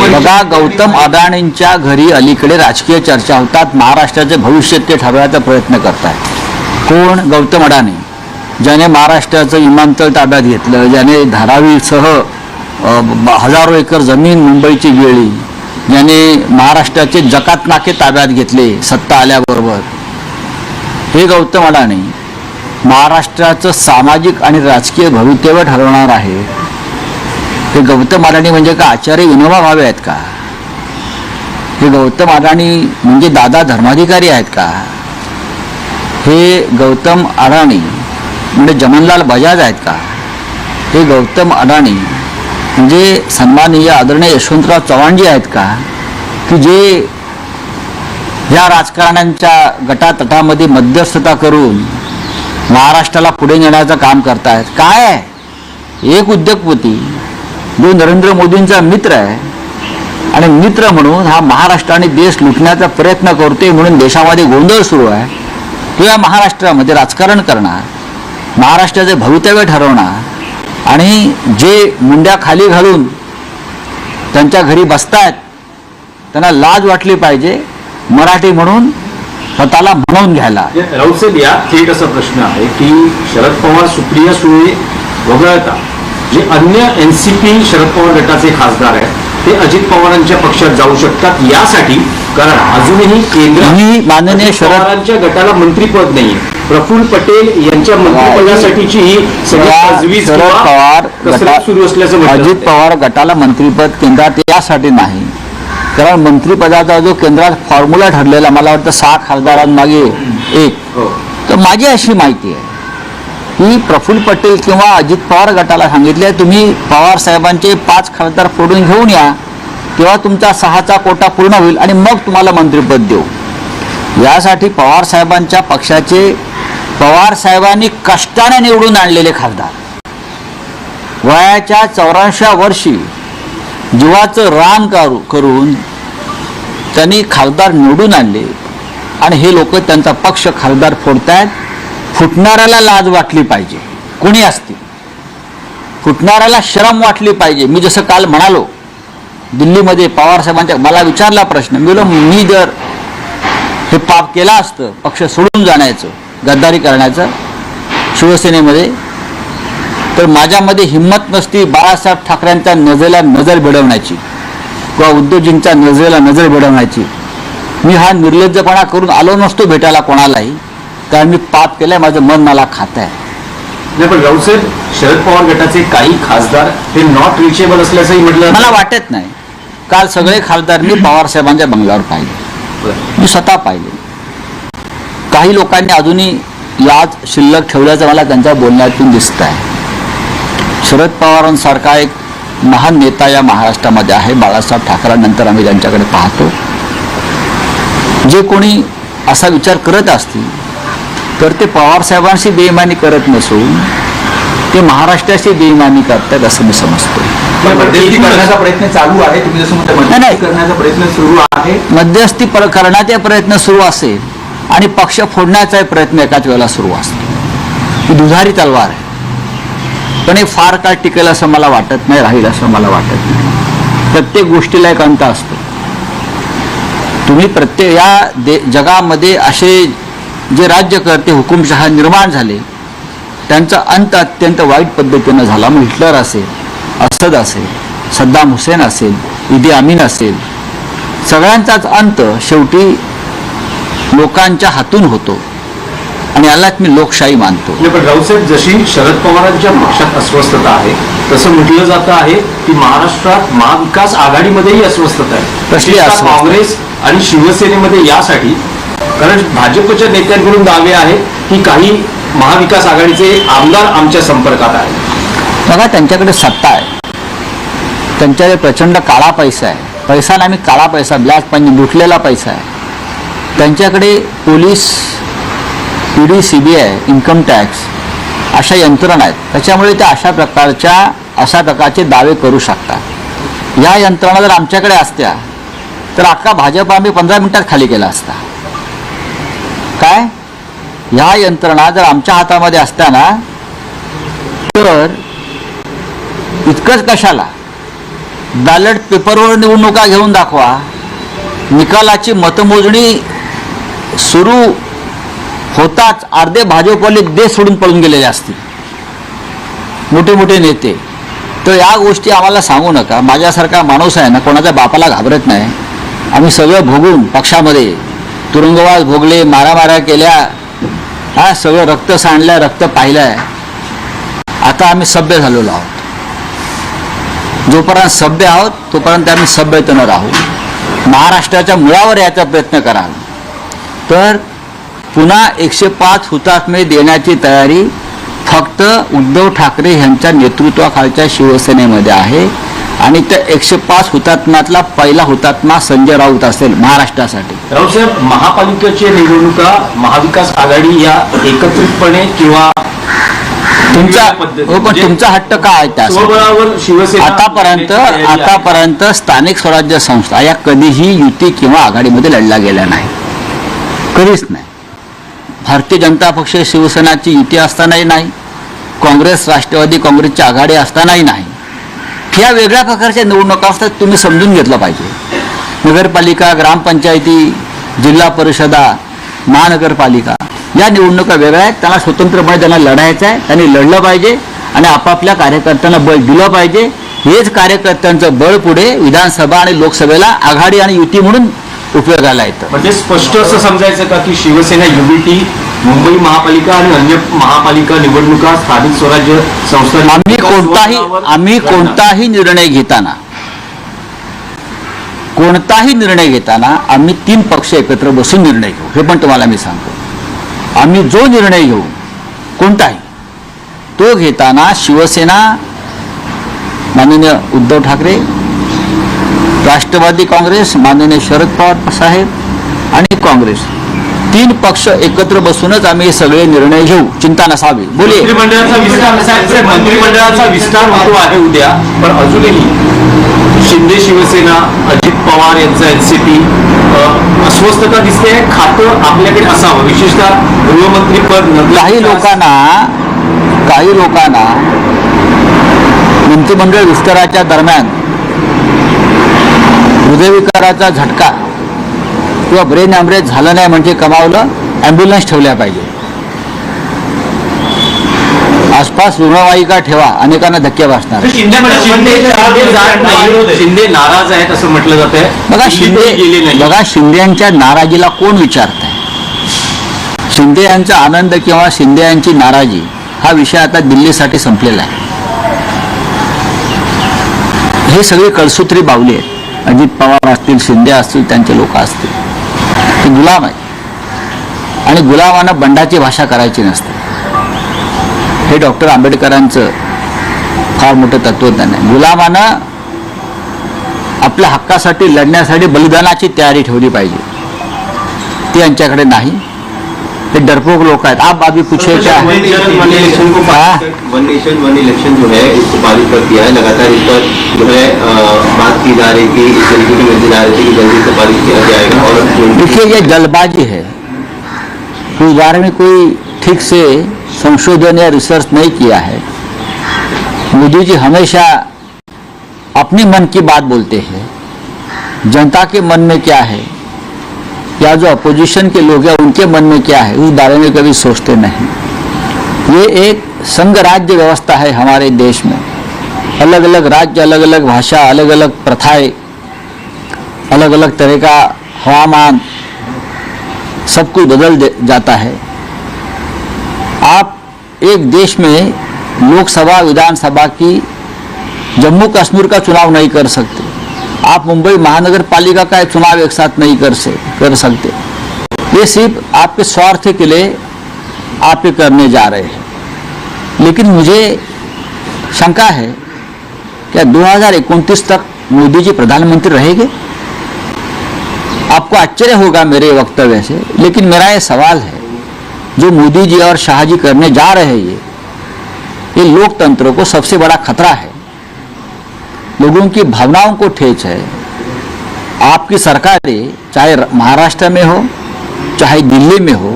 बघा, गौतम अडाणींच्या घरी अलीकडे राजकीय चर्चा होतात, महाराष्ट्राचे भविष्य ते ठरवायचा प्रयत्न करतायत. कोण? गौतम अडाणी, ज्याने महाराष्ट्राचं विमानतळ ताब्यात घेतलं, ज्याने धारावीसह हजारो एकर जमीन मुंबईची गिळली, ज्याने महाराष्ट्राचे जकात नाके ताब्यात घेतले सत्ता आल्याबरोबर, हे गौतम अडाणी महाराष्ट्राचं सामाजिक आणि राजकीय भवितव्य ठरवणार आहे. हे गौतम अडाणी म्हणजे का आचार्य विनोबा भावे आहेत का? हे गौतम अडाणी म्हणजे दादा धर्माधिकारी आहेत का? हे गौतम अडाणी म्हणजे जमनलाल बजाज आहेत का? हे गौतम अडाणी म्हणजे सन्माननीय आदरणीय यशवंतराव चव्हाणजी आहेत का, की जे या राजकारण्यांच्या गटातटामध्ये मध्यस्थता करून महाराष्ट्राला पुढे नेण्याचं काम करतायत? काय आहे? एक उद्योगपती जो नरेंद्र मोदींचा मित्र आहे आणि मित्र म्हणून हा महाराष्ट्र आणि देश लुटण्याचा प्रयत्न करतोय म्हणून देशामध्ये गोंधळ सुरू आहे. तो या महाराष्ट्रामध्ये राजकारण करणार, महाराष्ट्राचे भवितव्य ठरवणार आणि जे मुंड्या खाली घालून त्यांच्या घरी बसतायत त्यांना लाज वाटली पाहिजे मराठी म्हणून स्वतःला म्हणून घ्यायला. राऊत साहेब, या थेट असा प्रश्न आहे की शरद पवार सुप्रिया सुळे वगळता जे अन्य एनसीपी शरद पवार गटाचे खासदार आहेत ते अजित पवारांच्या पक्षात जाऊ शकतात यासाठी, कारण अजूनही केंद्रात माननीय पवारांच्या गटाला मंत्रीपद नाहीये. प्रफुल्ल पटेल यांच्या मंत्रिपदासाठीची ही सगळी शरद पवार कसरत सुरू असल्याचं अजित पवार गटाला मंत्रीपद केंद्रात यासाठी नाही, कारण मंत्रिपदाचा जो केंद्रात फॉर्म्युला ठरलेला, मला वाटतं 6 खासदारांमागे एक, तर माझी अशी माहिती आहे की प्रफुल्ल पटेल किंवा अजित पवार गटाला सांगितले तुम्ही पवार साहेबांचे 5 खासदार फोडून घेऊन या, तेव्हा तुमचा 6चा कोटा पूर्ण होईल आणि मग तुम्हाला मंत्रिपद देऊ. यासाठी पवार साहेबांच्या पक्षाचे पवार साहेबांनी कष्टाने निवडून आणलेले खासदार, वयाच्या 84व्या वर्षी जीवाचं रान करून त्यांनी खासदार निवडून आणले आणि हे लोक त्यांचा पक्ष खासदार फोडतायत. फुटणाऱ्याला लाज वाटली पाहिजे, कोणी असतील, फुटणाऱ्याला शरम वाटली पाहिजे. मी जसं काल म्हणालो दिल्लीमध्ये पवार साहेबांच्या, मला विचारला प्रश्न, मी जर हे पाप केलं असतं पक्ष सोडून जाण्याचं, गद्दारी करण्याचं शिवसेनेमध्ये, तर माझ्यामध्ये हिंमत नसती बाळासाहेब ठाकरेंच्या नजरेला नजर भिडवण्याची किंवा उद्धवजींच्या नजरेला नजर भिडवण्याची. मी हा निर्लज्जपणा करून आलो नसतो भेटायला कोणालाही, कारण मी पाप केलंय, माझं मन मला खात आहे. नाही, पण राऊतसाहेब, शरद पवार गटाचे काही खासदार हे नॉट रिचेबल असल्याचंही म्हटलं मला वाटत नाही. काल सगळे खासदार मी पवार साहेबांच्या बंगल्यावर पाहिले, मी स्वतः पाहिले. काही लोकांनी अजूनही लाज शिल्लक ठेवल्याचं मला त्यांच्या बोलण्यातून दिसत आहे. शरद पवारांसारखा एक महान नेता या महाराष्ट्रामध्ये आहे. बाळासाहेब ठाकरेंनंतर आम्ही त्यांच्याकडे पाहतो. जे कोणी असा विचार करत असतील तर ते पवारसाहेबांशी बेईमानी करत नसून ते महाराष्ट्राशी बेईमानी करतात असं मी समजतो. मध्यस्थी करण्याचा प्रयत्न चालू आहे, तुम्ही जसं म्हणता मध्यस्थी करण्याचा प्रयत्न सुरू आहे. मध्यस्थी करण्याचा प्रयत्न सुरू असेल आणि पक्ष फोडण्याचा प्रयत्न एकाच वेळेला सुरू असतो. ही दुधारी तलवार आहे, पण हे फार काळ टिकेल असं मला वाटत नाही, राहील असं मला वाटत नाही. प्रत्येक गोष्टीला एक अंत असतो. तुम्ही प्रत्येक या जगामध्ये असे जे राज्यकर्ते हुकुमशहा निर्माण झाले त्यांचा अंत अत्यंत वाईट पद्धतीनं झाला. मग हिटलर असेल, असद असेल, सद्दाम हुसेन असेल, इदी अमीन असेल, सगळ्यांचाच अंत शेवटी लोकांच्या हातून होतो आणि यालाच मी लोकशाही मानतो. पण रावसाहेब, जशी शरद पवारांच्या पक्षात अस्वस्थता आहे तसं म्हटलं जातं आहे की महाराष्ट्रात महाविकास आघाडीमध्येही अस्वस्थता आहे. कसली विशेषतः अस्वस्थता? काँग्रेस आणि शिवसेनेमध्ये यासाठी, कारण भाजपच्या नेत्यांकडून दावे आहेत की काही महाविकास आघाडीचे आमदार आमच्या संपर्कात आहेत. बघा, त्यांच्याकडे सत्ता आहे, त्यांच्याकडे प्रचंड काळा पैसा आहे. पैसा नाही, काळा पैसा, ब्लॅक मनी, लुटलेला पैसा आहे. त्यांच्याकडे police, ED, CBI, income tax अशा यंत्रणा आहेत. त्याच्यामुळे ते अशा प्रकारचे दावे करू शकतात. या यंत्रणा जर आमच्याकडे असत्या तर अख्खा भाजप आम्ही 15 मिनिटात खाली केला असता. काय, ह्या यंत्रणा जर आमच्या हातामध्ये असत्या ना तर इतकंच कशाला, बॅलेट पेपरवर निवडणुका घेऊन दाखवा, निकालाची मतमोजणी सुरू होताच अर्धे भाजपवाले देश सोडून पळून गेलेले असतील, मोठे मोठे नेते. तर या गोष्टी आम्हाला सांगू नका. माझ्यासारखा माणूस आहे ना, कोणाच्या बापाला घाबरत नाही. आम्ही सगळं भोगून पक्षामध्ये तुरुंगवास भोगले, मारामाऱ्या केल्या, हा सगळं रक्त सांडलं, रक्त पाहिलंय. आता आम्ही सभ्य झालेलो आहोत. जोपर्यंत सभ्य आहोत तोपर्यंत आम्ही सभ्यतेनं राहू. महाराष्ट्राच्या मुळावर याचा प्रयत्न कराल तर पुन्हा 105 हुतात्मे देण्याची तयारी फक्त उद्धव ठाकरे यांच्या नेतृत्वाखालच्या शिवसेनेमध्ये आहे. आणि त्या 105 हुतात्म्यातला पहिला हुतात्मा संजय राऊत असेल महाराष्ट्रासाठी. रावसाहेब, महापालिकेच्या निवडणुका महाविकास आघाडी या एकत्रितपणे किंवा तुमचा हो, पण तुमचा हट्ट काय आहे त्या स्वबळावर शिवसेना आतापर्यंत स्थानिक स्वराज्य संस्था या कधीही युती किंवा आघाडीमध्ये लढल्या गेल्या नाही, कधीच नाही. भारतीय जनता पक्ष शिवसेनाची युती असतानाही नाही, काँग्रेस राष्ट्रवादी काँग्रेसची आघाडी असतानाही नाही. ह्या वेगळ्या प्रकारच्या निवडणुका असतात, तुम्ही समजून घेतलं पाहिजे. नगरपालिका, ग्रामपंचायती, जिल्हा परिषदा, महानगरपालिका या निवडणुका वेगळ्या आहेत. त्यांना स्वतंत्रपणे त्यांना लढायचं आहे, त्यांनी लढलं पाहिजे आणि आपापल्या कार्यकर्त्यांना बळ दिलं पाहिजे. हेच कार्यकर्त्यांचं बळ पुढे विधानसभा आणि लोकसभेला आघाडी आणि युती म्हणून उपयोगाला येतं. म्हणजे स्पष्ट असं समजायचं का की शिवसेना युबीटी मुंबई महापालिका आणि अन्य महापालिका निवडणुका स्थानिक स्वराज्य संस्था आम्ही कोणताही निर्णय घेताना आम्ही 3 पक्ष एकत्र बसून निर्णय घेऊ. हे पण तुम्हाला मी सांगतो. आम्ही जो निर्णय घेऊ कोणताही तो घेताना शिवसेना, माननीय उद्धव ठाकरे, राष्ट्रवादी काँग्रेस, माननीय शरद पवार साहेब आणि काँग्रेस 3 पक्ष एकत्र बसूनच आम्ही सगळे निर्णय घेऊ. चिंता नसावी. बोलिये. मंत्रिमंडळाचा विस्तार होतो आहे उद्या, पण अजूनही शिंदे शिवसेना, अजित पवार यांचा एनसीपी अस्वस्थता दिसते. खातं आपल्याकडे असावं, विशेषतः गृहमंत्रीपद. काही लोकांना मंत्रिमंडळ विस्ताराच्या दरम्यान हृदयविकाराचा झटका किंवा ब्रेन हॅमरेज झालं नाही म्हणजे कमावलं, ॲम्ब्युलन्स ठेवल्या पाहिजे, आसपास रुग्णवाहिका ठेवा, अनेकांना धक्के बसणार. शिंदे नाराज आहेत असं म्हटलं जात आहे. बघा, शिंदेच्या नाराजीला कोण विचारत आहे? शिंदे यांचा आनंद किंवा शिंदे यांची नाराजी हा विषय आता दिल्लीसाठी संपलेला आहे. हे सगळे कळसूत्री बावली आहेत. अजित पवार असतील, शिंदे असतील, त्यांचे लोक असतील, ते गुलाम आहेत. आणि गुलामानं बंडाची भाषा करायची नसते. हे डॉक्टर आंबेडकरांचं फार मोठं तत्वज्ञान आहे. गुलामानं आपल्या हक्कासाठी लढण्यासाठी बलिदानाची तयारी ठेवली पाहिजे. ती यांच्याकडे नाही. हे डरपोक लोक आहेत. आप अभी पूछे क्या वन इलेक्शन को वन नेशन वन इलेक्शन जो है इसको पारित कर दिया है. लगातार इस पर जो है बात की जा रही थी, इस तरीके के मैसेज आ रहे थे कि जल्दी से पारित किया जाएगा. और देखिए ये जल्दबाजी है. इस बारे में कोई ठीक से संशोधन या रिसर्च नहीं किया है. मोदी जी हमेशा अपने मन की बात बोलते हैं. जनता के मन में क्या है या जो अपोजिशन के लोग हैं उनके मन में क्या है उस बारे में कभी सोचते नहीं. ये एक संघ राज्य व्यवस्था है हमारे देश में. अलग अलग राज्य, अलग अलग भाषा, अलग अलग प्रथाएं, अलग अलग तरह का हवामान, सब कुछ बदल जाता है. आप एक देश में लोकसभा विधानसभा की जम्मू कश्मीर का चुनाव नहीं कर सकते. आप मुंबई महानगर पालिका का चुनाव एक साथ नहीं कर सकते. ये सिर्फ आपके स्वार्थ के लिए आप ये करने जा रहे हैं. लेकिन मुझे शंका है क्या 2029 तक मोदी जी प्रधानमंत्री रहेंगे? आपको आश्चर्य होगा मेरे वक्तव्य से, लेकिन मेरा ये सवाल है, जो मोदी जी और शाह जी करने जा रहे हैं ये लोकतंत्र को सबसे बड़ा खतरा है. लोगों की भावनाओं को ठेस है. आपकी सरकारें चाहे महाराष्ट्र में हो चाहे दिल्ली में हो,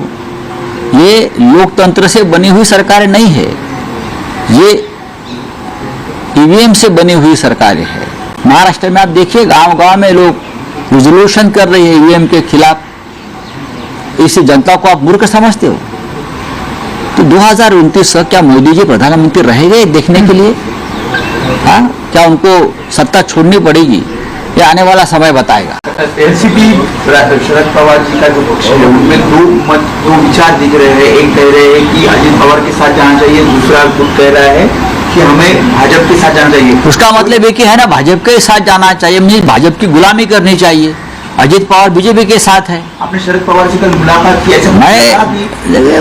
ये लोकतंत्र से बनी हुई सरकारें नहीं है. ये ईवीएम से बनी हुई सरकारें हैं. महाराष्ट्र में आप देखिए गांव-गांव में लोग रिजोल्यूशन कर रहे हैं ईवीएम के खिलाफ. इसी जनता को आप मूर्ख समझते हो? तो 2029 तक क्या मोदी जी प्रधानमंत्री रहेंगे देखने के लिए? हाँ, क्या उनको सत्ता छोड़नी पड़ेगी? ये आने वाला समय बताएगा. एनसीपी शरद पवार जी का जो पक्ष है उनमें दो विचार दिख रहे हैं. एक कह रहे हैं कि अजित पवार के साथ जाना चाहिए, दूसरा खुद कह रहा है कि हमें भाजपा के साथ जाना चाहिए. उसका मतलब है कि है ना भाजपा के साथ जाना चाहिए, मुझे भाजपा की गुलामी करनी चाहिए. अजित पवार बीजेपी के साथ है. आपने शरद पवार से कल मुलाकात की? ऐसा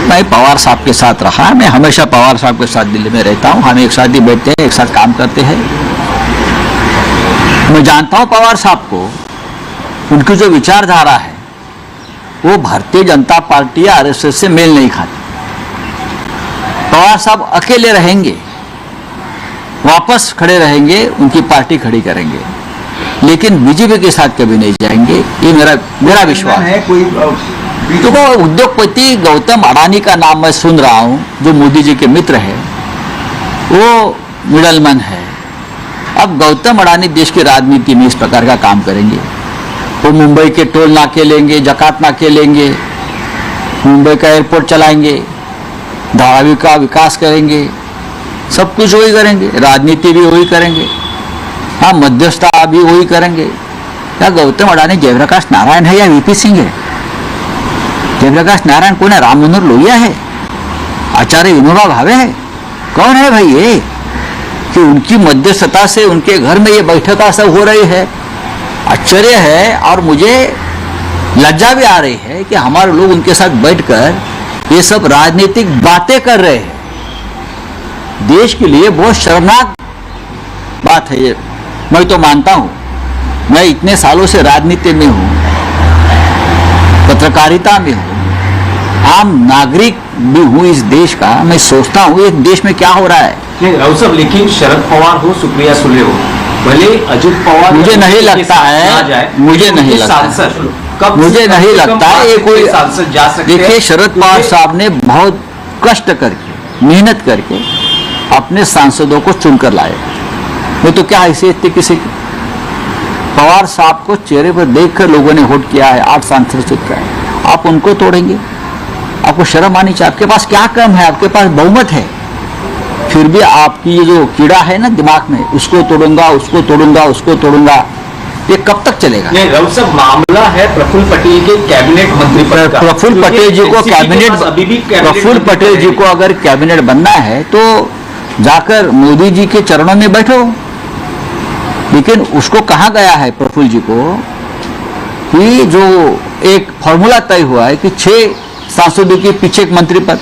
मैं पवार साहब के साथ रहा. मैं हमेशा पवार साहब के साथ दिल्ली में रहता हूँ. हम एक साथ ही बैठते हैं, एक साथ काम करते हैं. मैं जानता हूँ पवार साहब को. उनकी जो विचारधारा है वो भारतीय जनता पार्टी या आरएसएस से मेल नहीं खाती. पवार साहब अकेले रहेंगे, वापस खड़े रहेंगे, उनकी पार्टी खड़ी करेंगे, लेकिन बीजेपी के साथ कभी नहीं जाएंगे. ये मेरा विश्वास है. कोई तो उद्योगपति गौतम अडानी का नाम मैं सुन रहा हूं, जो मोदी जी के मित्र है, वो मिडलमैन है. अब गौतम अडानी देश की राजनीति में इस प्रकार का काम करेंगे. वो मुंबई के टोल नाके लेंगे, जकात नाके लेंगे, मुंबई का एयरपोर्ट चलाएंगे, धारावी का विकास करेंगे, सब कुछ वही करेंगे, राजनीति भी वही करेंगे. हाँ, मध्यस्थता भी वही करेंगे. क्या गौतम अडानी जयप्रकाश नारायण है या वीपी सिंह है? जयप्रकाश नारायण कौन है? राम मनोहर लोहिया है? आचार्य विनोबा भावे है? कौन है भाई ये कि उनकी मध्यस्थता से उनके घर में ये बैठक सब हो रही है? आश्चर्य है. और मुझे लज्जा भी आ रही है कि हमारे लोग उनके साथ बैठकर ये सब राजनीतिक बातें कर रहे हैं. देश के लिए बहुत शर्मनाक बात है ये. मैं तो मानता हूं, मैं इतने सालों से राजनीति में हूं, पत्रकारिता में हूं, आम नागरिक भी हूं इस देश का. मैं सोचता हूं एक देश में क्या हो रहा है. नहीं राव साहब, लेकिन शरद पवार हो, सुप्रिया सुले हो, भले अजित पवार मुझे नहीं लगता है, मुझे नहीं लगता है ये कोई सांसद जा सकते. देखिए, शरद पवार साहब ने बहुत कष्ट करके, मेहनत करके अपने सांसदों को चुनकर लाए. वो तो क्या हैसियत थी किसी की? पवार साहब को चेहरे पर देखकर लोगों ने वोट किया है, 8 सांसद चुन है. आप उनको तोड़ेंगे? आपको शर्म आनी चाहिए. आपके पास क्या कम है? आपके पास बहुमत है. फिर भी आपकी ये जो कीड़ा है ना दिमाग में, उसको तोड़ूंगा, उसको तोड़ूंगा, उसको तोड़ूंगा, ये कब तक चलेगा? नहीं राव साहब, मामला है प्रफुल्ल पटेल के कैबिनेट मंत्री पद का. प्रफुल्ल पटेल जी को कैबिनेट, अभी भी प्रफुल्ल पटेल जी को अगर कैबिनेट बनना है तो जाकर मोदी जी के चरणों में बैठो. लेकिन उसको कहा गया है प्रफुल्ल जी को कि जो एक फॉर्मूला तय हुआ है कि 6 सांसदों के पीछे एक मंत्री पद,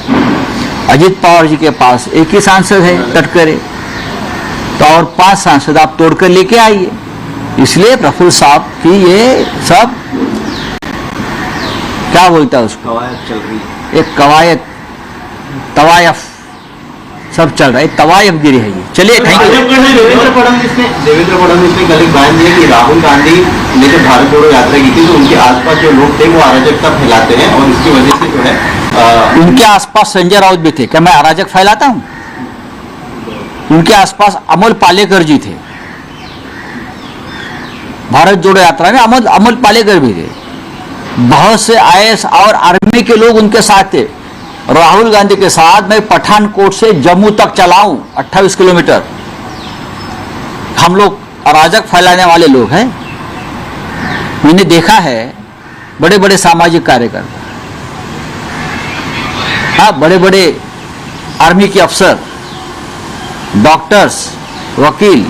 अजीत पवार जी के पास एक ही सांसद है तटकरे, तो और 5 सांसद आप तोड़कर लेके आइए। इसलिए प्रफुल्ल साहब की ये सब क्या बोलता है उसको, कवायद चल रही है। एक कवायद तवायफ सब चल रहा है, तवायफगिरी है ये। चलिए थैंक यू। देवेंद्र फडणवीस ने कल एक बयान दिया कि राहुल गांधी ने जब भारत जोड़ो यात्रा की थी तो उनके आसपास जो लोग थे वो अराजकता फैलाते हैं और इसकी वजह से जो है उनके आसपास संजय राउत भी थे। क्या मैं अराजक फैलाता हूं? उनके आसपास अमोल पालेकर जी थे। भारत जोड़ो यात्रा में अमोल पालेकर भी थे। बहुत से आईएएस और आर्मी के लोग उनके साथ थे। राहुल गांधी के साथ मैं पठानकोट से जम्मू तक चलाऊं 28 किलोमीटर। हम लोग अराजक फैलाने वाले लोग हैं। मैंने देखा है बड़े बड़े सामाजिक कार्यकर्ता, हाँ, बड़े बड़े आर्मी के अफसर, डॉक्टर्स, वकील,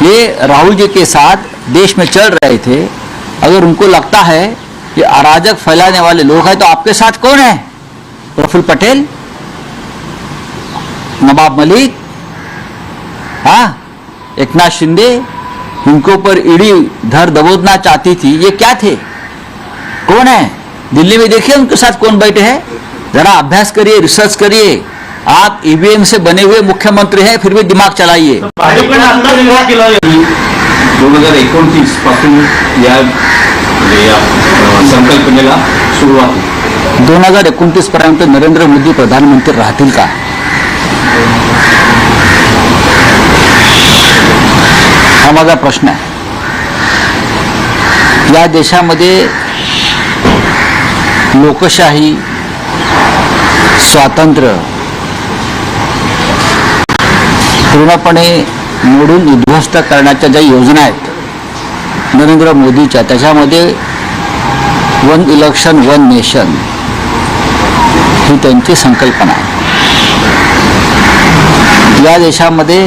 ये राहुल जी के साथ देश में चल रहे थे। अगर उनको लगता है कि अराजक फैलाने वाले लोग हैं तो आपके साथ कौन है? प्रफुल्ल पटेल, नवाब मलिक, हाँ, एकनाथ शिंदे, इनके ऊपर ईडी धर दबोचना चाहती थी। ये क्या थे? कौन है? दिल्ली में देखिए उनके साथ कौन बैठे हैं। जरा अभ्यास करिए, रिसर्च करिए। आप ईवीएम से बने हुए मुख्यमंत्री हैं, फिर भी दिमाग चलाइए। भाजपकडे आता विरोध केला गेला. 2029 पासून या संकल्पनेला सुरुवात होईल. 2029 पर्यंत नरेंद्र मोदी प्रधानमंत्री राहतील का? हा माझा प्रश्न आहे. या देशामध्ये लोकशाही, स्वातंत्र्य पूर्णपणे मोडून उद्ध्वस्त करण्याच्या ज्या योजना आहेत नरेंद्र मोदीच्या, त्याच्यामध्ये वन इलेक्शन वन नेशन ही त्यांची संकल्पना आहे. या देशामध्ये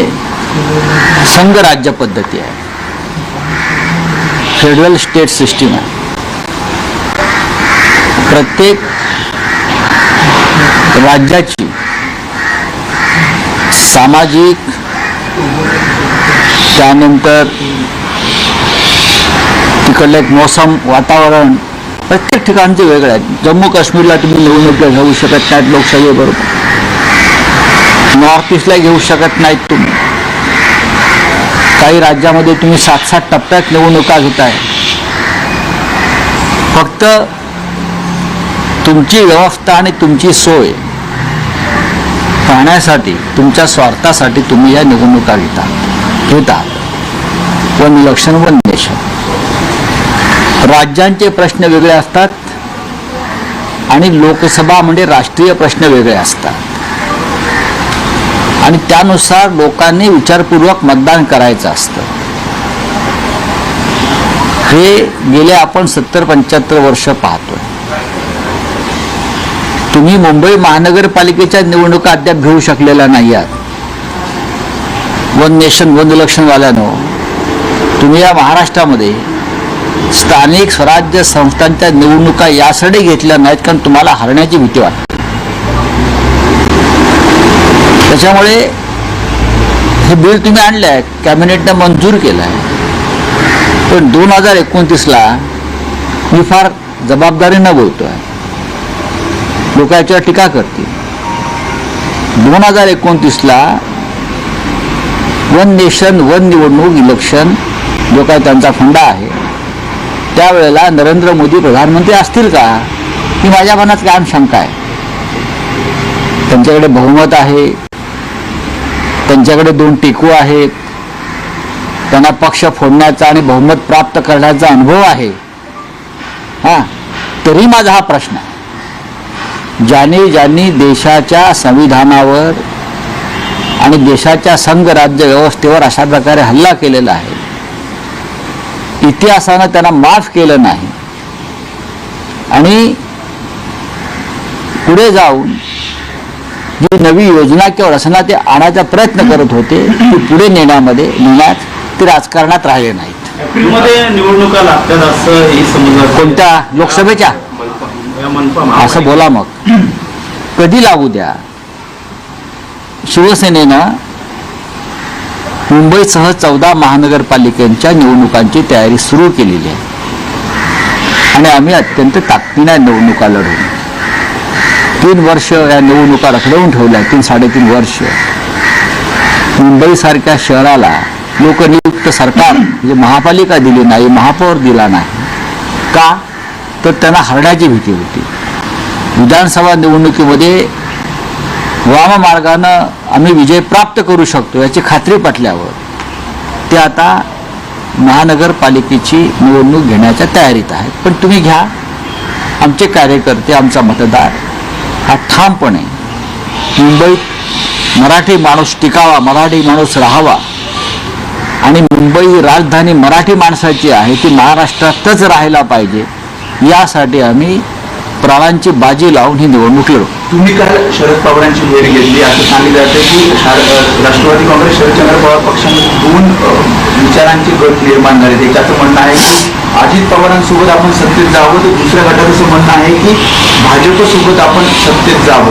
संघ राज्य पद्धती आहे, फेडरल स्टेट सिस्टीम आहे. प्रत्येक राज्याची सामाजिक, त्यानंतर तिकडलं एक मोसम, वातावरण प्रत्येक ठिकाणचे वेगळे आहेत. जम्मू काश्मीरला तुम्ही निवडणूक घेऊ शकत नाहीत लोकसभेबरोबर, नॉर्थ ईस्टला घेऊ शकत नाहीत तुम्ही. काही राज्यामध्ये तुम्ही 7-7 टप्प्यात निवडणुका घेताय. फक्त तुमची व्यवस्था आणि तुमची सोय पाहण्यासाठी, तुमच्या स्वार्थासाठी तुम्ही या निवडणुका घेतात. One election one nation. राज्यांचे प्रश्न वेगळे असतात आणि लोकसभा म्हणजे राष्ट्रीय प्रश्न वेगळे असतात आणि त्यानुसार लोकांनी विचारपूर्वक मतदान करायचं असतं. हे गेले आपण 70-75 वर्ष पाहतोय. तुम्ही मुंबई महानगरपालिकेच्या निवडणुका अद्याप घेऊ शकलेल्या नाही आहात. वन नेशन वन इलेक्शन वाल्यानो, तुम्ही या महाराष्ट्रामध्ये स्थानिक स्वराज्य संस्थांच्या निवडणुका यासाठी घेतल्या नाहीत कारण तुम्हाला हरण्याची भीती वाटते. त्याच्यामुळे हे बिल तुम्ही आणलं आहे, कॅबिनेटने मंजूर केलं आहे. पण 2029ला मी फार जबाबदारीनं बोलतोय, लोक याच्यावर टीका करतील. 2029ला वन नेशन वन निवडणूक इलेक्शन जो काय त्यांचा फंडा आहे, त्यावेळेला नरेंद्र मोदी प्रधानमंत्री असतील का ही माझ्या मनात कायम शंका आहे. त्यांच्याकडे बहुमत आहे, त्यांच्याकडे 2 टेकू आहेत, त्यांना पक्ष फोडण्याचा आणि बहुमत प्राप्त करण्याचा अनुभव आहे. हां, तरी माझा हा प्रश्न आहे, ज्यांनी देशाच्या संविधानावर आणि देशाच्या संघ राज्य व्यवस्थेवर अशा प्रकारे हल्ला केलेला आहे, इतिहासानं त्यांना माफ केलं नाही आणि पुढे जाऊन जी नवी योजना किंवा रचना ते आणायचा प्रयत्न करत होते ती पुढे नेण्यात ते राजकारणात राहिले नाहीत. एप्रिलमध्ये निवडणुका लागतात असं ही समजलं. कोणत्या? लोकसभेच्या? मनपा असं बोला मग. कधी लागू द्या. शिवसेनेनं मुंबईसह 14 महानगरपालिकांच्या निवडणुकांची तयारी सुरू केलेली आहे आणि आम्ही अत्यंत ताकदीने निवडणुका लढवू. 3 वर्ष या निवडणुका रखडवून ठेवल्या. 3-3.5 वर्ष मुंबईसारख्या शहराला लोकनियुक्त सरकार म्हणजे महापालिका दिली नाही, महापौर दिला नाही. का? तर त्यांना हरण्याची भीती होती. विधानसभा निवडणुकीमध्ये वाममार्गानं आम्ही विजय प्राप्त करू शकतो याची खात्री पटल्यावर ते आता महानगरपालिकेची निवडणूक घेण्याच्या तयारीत आहेत. पण तुम्ही घ्या. आमचे कार्यकर्ते, आमचा मतदार हा ठामपणे मुंबईत मराठी माणूस टिकावा, मराठी माणूस राहावा आणि मुंबई राजधानी मराठी माणसाची आहे, ती महाराष्ट्रातच राहायला पाहिजे, यासाठी आम्ही प्राणांची बाजी लावून ही निवडणूक लढू. तुम्ही काल शरद पवारांची भेट घेतली असं सांगितलं जातं की राष्ट्रवादी काँग्रेस शरदचंद्र पवार पक्षामध्ये 2 विचारांचे गट निर्माण झाले. त्याचं म्हणणं आहे की अजित पवारांसोबत आपण सत्तेत जावं, तर दुसऱ्या गटाचं म्हणणं आहे की भाजपसोबत आपण सत्तेत जावं.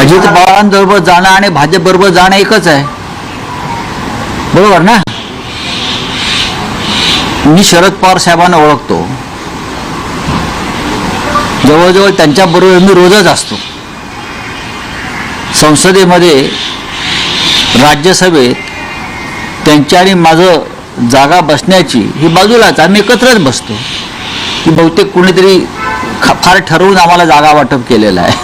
अजित पवारांबरोबर जाणं आणि भाजपबरोबर जाणं एकच आहे, बरोबर ना? मी शरद पवार साहेबांना ओळखतो. जवळजवळ त्यांच्याबरोबर मी रोजच असतो. संसदेमध्ये, राज्यसभेत त्यांची आणि माझं जागा बसण्याची ही बाजूलाच, आम्ही एकत्रच बसतो. की बहुतेक कुणीतरी फार ठरवून आम्हाला जागा वाटप केलेलं आहे.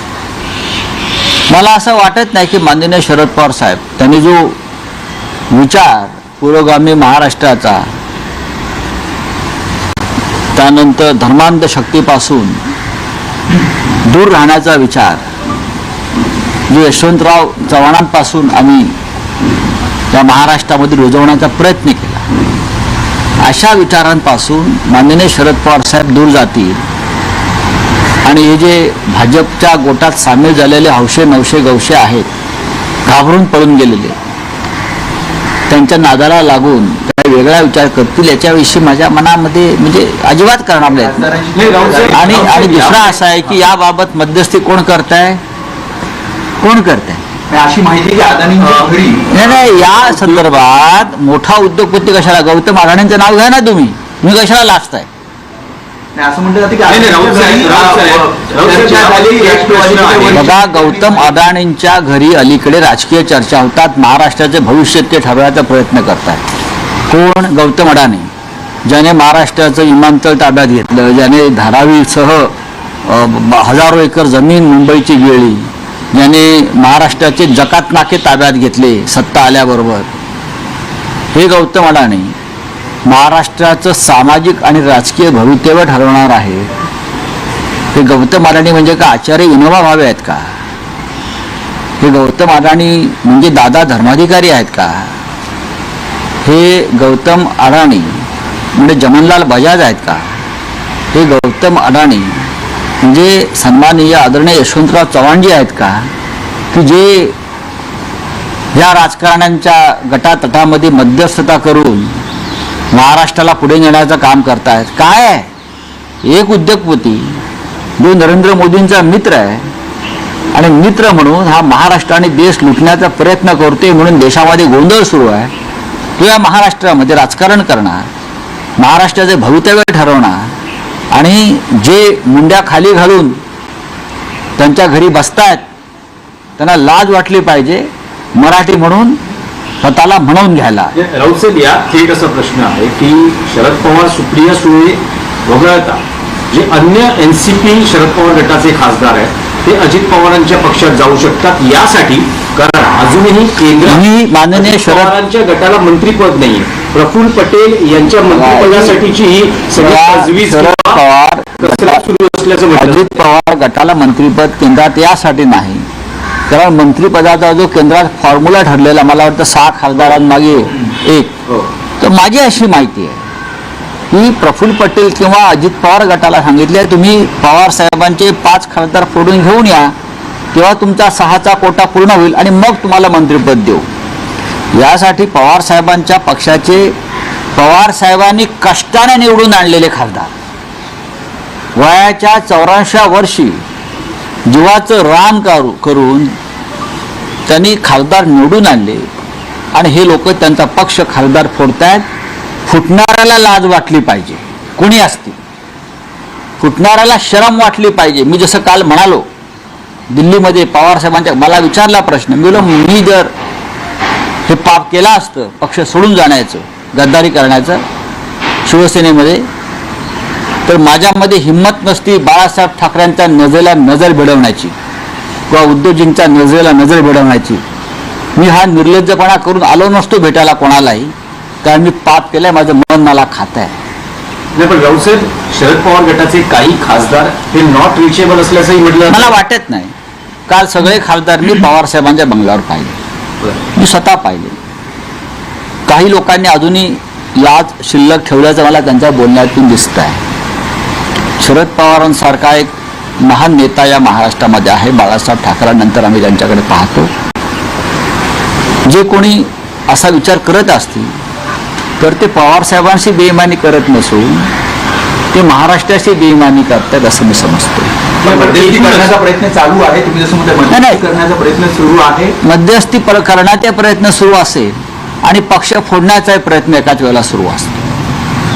मला असं वाटत नाही की माननीय शरद पवार साहेब त्यांनी जो विचार पुरोगामी महाराष्ट्राचा, त्यानंतर धर्मांध शक्तीपासून दूर राहण्याचा विचार जो यशवंतराव चव्हाणांपासून आम्ही त्या महाराष्ट्रामध्ये रुजवण्याचा प्रयत्न केला, अशा विचारांपासून माननीय शरद पवार साहेब दूर जातील आणि हे जे भाजपच्या गोटात सामील झालेले हौशे नवशे गवशे आहेत, घाबरून पळून गेलेले, त्यांच्या नादाला लागून काही वेगळा विचार करतील याच्याविषयी माझ्या मनामध्ये म्हणजे अजिबात करणार नाहीत. आणि दुसरा असा आहे की याबाबत मध्यस्थी कोण करताय, कोण करताय अशी माहिती की अदानी नाही. या संदर्भात मोठा उद्योगपती कशाला, गौतम अडाणींचं नाव घ्या ना तुम्ही कशाला लाजताय? असं म्हणलं जातं की बघा, गौतम अडाणींच्या घरी अलीकडे राजकीय चर्चा होतात. महाराष्ट्राचे भविष्य ते ठरवायचा प्रयत्न करतात. कोण? गौतम अडाणी, ज्याने महाराष्ट्राचं विमानतळ ताब्यात घेतलं, ज्याने धारावीसह हजारो एकर जमीन मुंबईची गिळली, ज्याने महाराष्ट्राचे जकात नाके ताब्यात घेतले सत्ता आल्याबरोबर, हे गौतम अडाणी महाराष्ट्राचं सामाजिक आणि राजकीय भवितव्य ठरवणार आहे. हे गौतम अडाणी म्हणजे का आचार्य विनोबा भावे आहेत का? हे गौतम अडाणी म्हणजे दादा धर्माधिकारी आहेत का? हे गौतम अडाणी म्हणजे जमनलाल बजाज आहेत का? हे गौतम अडाणी म्हणजे सन्माननीय आदरणीय यशवंतराव चव्हाणजी आहेत का? की जे या राजकारण्यांच्या गटातटामध्ये मध्यस्थता करून महाराष्ट्राला पुढे नेण्याचं काम करतायत. काय आहे? एक उद्योगपती जो नरेंद्र मोदींचा मित्र आहे आणि मित्र म्हणून हा महाराष्ट्र आणि देश लुटण्याचा प्रयत्न करतोय म्हणून देशामध्ये गोंधळ सुरू आहे. तो या महाराष्ट्रामध्ये राजकारण करणार, महाराष्ट्राचे भवितव्य ठरवणार आणि जे मुंड्या खाली घालून त्यांच्या घरी बसतायत त्यांना लाज वाटली पाहिजे मराठी म्हणून स्वतःला म्हणून घ्यायला. राऊत साहेब, या थेट असा प्रश्न आहे की शरद पवार सुप्रिया सुळे वगळता जे अन्य एनसीपी शरद पवार गटाचे खासदार आहेत ते अजित पवारांच्या पक्षात जाऊ शकतात, यासाठी कारण अजूनही केंद्रात माननीय शरद पवारांच्या गटाला मंत्रीपद नाहीये. प्रफुल्ल पटेल यांच्या मंत्रिपदासाठीची ही सगळी शरद पवार सुरू असल्याचं म्हटलं. अजित पवार गटाला मंत्रीपद केंद्रात यासाठी नाही, कारण मंत्रिपदाचा जो केंद्रात फॉर्म्युला ठरलेला, मला वाटतं 6 खासदारांमागे 1, तर माझी अशी माहिती आहे की प्रफुल्ल पटेल किंवा अजित पवार गटाला सांगितले तुम्ही पवार साहेबांचे 5 खासदार फोडून घेऊन या, तेव्हा तुमचा 6चा कोटा पूर्ण होईल आणि मग तुम्हाला मंत्रिपद देऊ. यासाठी पवार साहेबांच्या पक्षाचे पवार साहेबांनी कष्टाने निवडून आणलेले खासदार वयाच्या 84व्या वर्षी जीवाचं रान करून त्यांनी खासदार निवडून आणले आणि हे लोक त्यांचा पक्ष खासदार फोडतायत. फुटणाऱ्याला लाज वाटली पाहिजे, कोणी असतील, फुटणाऱ्याला शरम वाटली पाहिजे. मी जसं काल म्हणालो दिल्लीमध्ये पवारसाहेबांच्या, मला विचारला प्रश्न, मी जर हे पाप केलं असतं पक्ष सोडून जाण्याचं, गद्दारी करण्याचं शिवसेनेमध्ये, तर माझ्यामध्ये हिंमत नसती बाळासाहेब ठाकरेंच्या नजरेला नजर भिडवण्याची किंवा उद्धवजींच्या नजरेला नजर भिडवण्याची. मी हा निर्लज्जपणा करून आलो नसतो भेटायला कोणालाही, कारण मी पाप केलंय, माझं मन मला खात आहे. नाही, पण राऊतसाहेब, शरद पवार गटाचे काही खासदार हे नॉट रिचेबल असल्याचंही म्हटलं. मला वाटत नाही. काल सगळे खासदार मी पवारसाहेबांच्या बंगल्यावर पाहिले, मी स्वतः पाहिले. काही लोकांनी अजूनही लाज शिल्लक ठेवल्याचं मला त्यांच्या बोलण्यातून दिसत आहे. शरद पवारांसारखा एक महान नेता या महाराष्ट्रामध्ये आहे. बाळासाहेब ठाकरेंनंतर आम्ही त्यांच्याकडे पाहतो. जे कोणी असा विचार करत असतील तर ते पवारसाहेबांशी बेईमानी करत नसून ते महाराष्ट्राशी बेईमानी करतात असं मी समजतो. मध्यस्थी करण्याचा प्रयत्न चालू आहे, तुम्ही जसं म्हणताय मध्यस्थी करण्याचा प्रयत्न सुरू आहे. मध्यस्थी करण्याचा प्रयत्न सुरू असेल आणि पक्ष फोडण्याचाही प्रयत्न एकाच वेळेला सुरू असतो.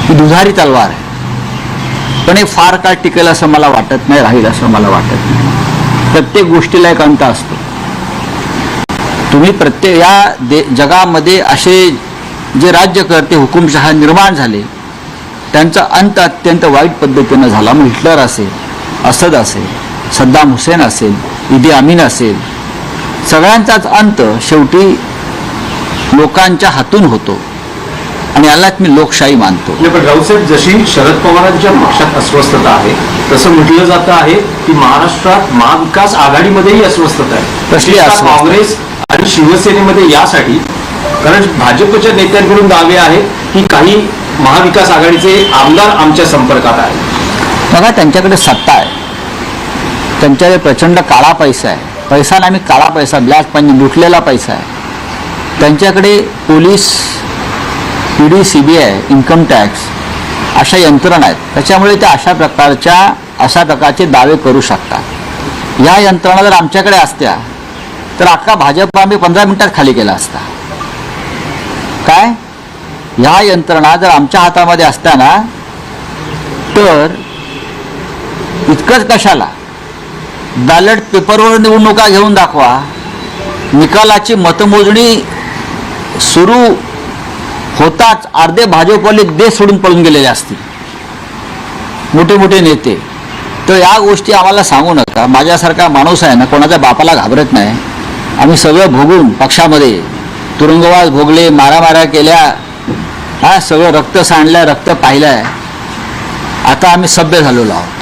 ही दुधारी तलवार आहे, पण हे फार काळ टिकेल असं मला वाटत नाही, राहील असं मला वाटत नाही. प्रत्येक गोष्टीला एक अंत असतो. तुम्ही प्रत्येक या जगामध्ये असे जे राज्यकर्ते हुकुमशहा निर्माण झाले त्यांचा अंत अत्यंत वाईट पद्धतीनं झाला. मग हिटलर असेल, असद असेल, सद्दाम हुसेन असेल, इदी अमीन असेल, सगळ्यांचाच अंत शेवटी लोकांच्या हातून होतो आणि यालाच मी लोकशाही मानतो. पण राऊतसाहेब, जशी शरद पवारांच्या पक्षात अस्वस्थता आहे तसं म्हटलं जातं आहे की महाराष्ट्रात महाविकास आघाडीमध्येही अस्वस्थता आहे. कसली अस्वस्थता? काँग्रेस आणि शिवसेनेमध्ये यासाठी, कारण भाजपच्या नेत्यांकडून दावे आहेत की काही महाविकास आघाडीचे आमदार आमच्या संपर्कात आहेत. बघा, त्यांच्याकडे सत्ता आहे, त्यांच्याकडे प्रचंड काळा पैसा आहे. पैसा ना, आम्ही काळा पैसा, ब्लॅक मनी, लुटलेला पैसा आहे. त्यांच्याकडे police, ED, CBI, income tax अशा यंत्रणा आहेत. त्याच्यामुळे ते अशा प्रकारचे दावे करू शकतात. या यंत्रणा जर आमच्याकडे असत्या तर अख्खा भाजप आम्ही 15 मिनिटात खाली केला असता. काय, ह्या यंत्रणा जर आमच्या हातामध्ये असताना तर इतकंच कशाला, बॅलेट पेपरवर निवडणुका घेऊन दाखवा, निकालाची मतमोजणी सुरू होताच अर्धे भाजपवाले देश सोडून पळून गेलेले असतील, मोठे मोठे नेते. तर या गोष्टी आम्हाला सांगू नका. माझ्यासारखा माणूस आहे ना, कोणाच्या बापाला घाबरत नाही. आम्ही सगळं भोगून पक्षामध्ये तुरुंगवास भोगले, मारामाऱ्या केल्या, हा सगळं रक्त सांडलं, रक्त पाहिलंय. आता आम्ही सभ्य झालेलो आहोत.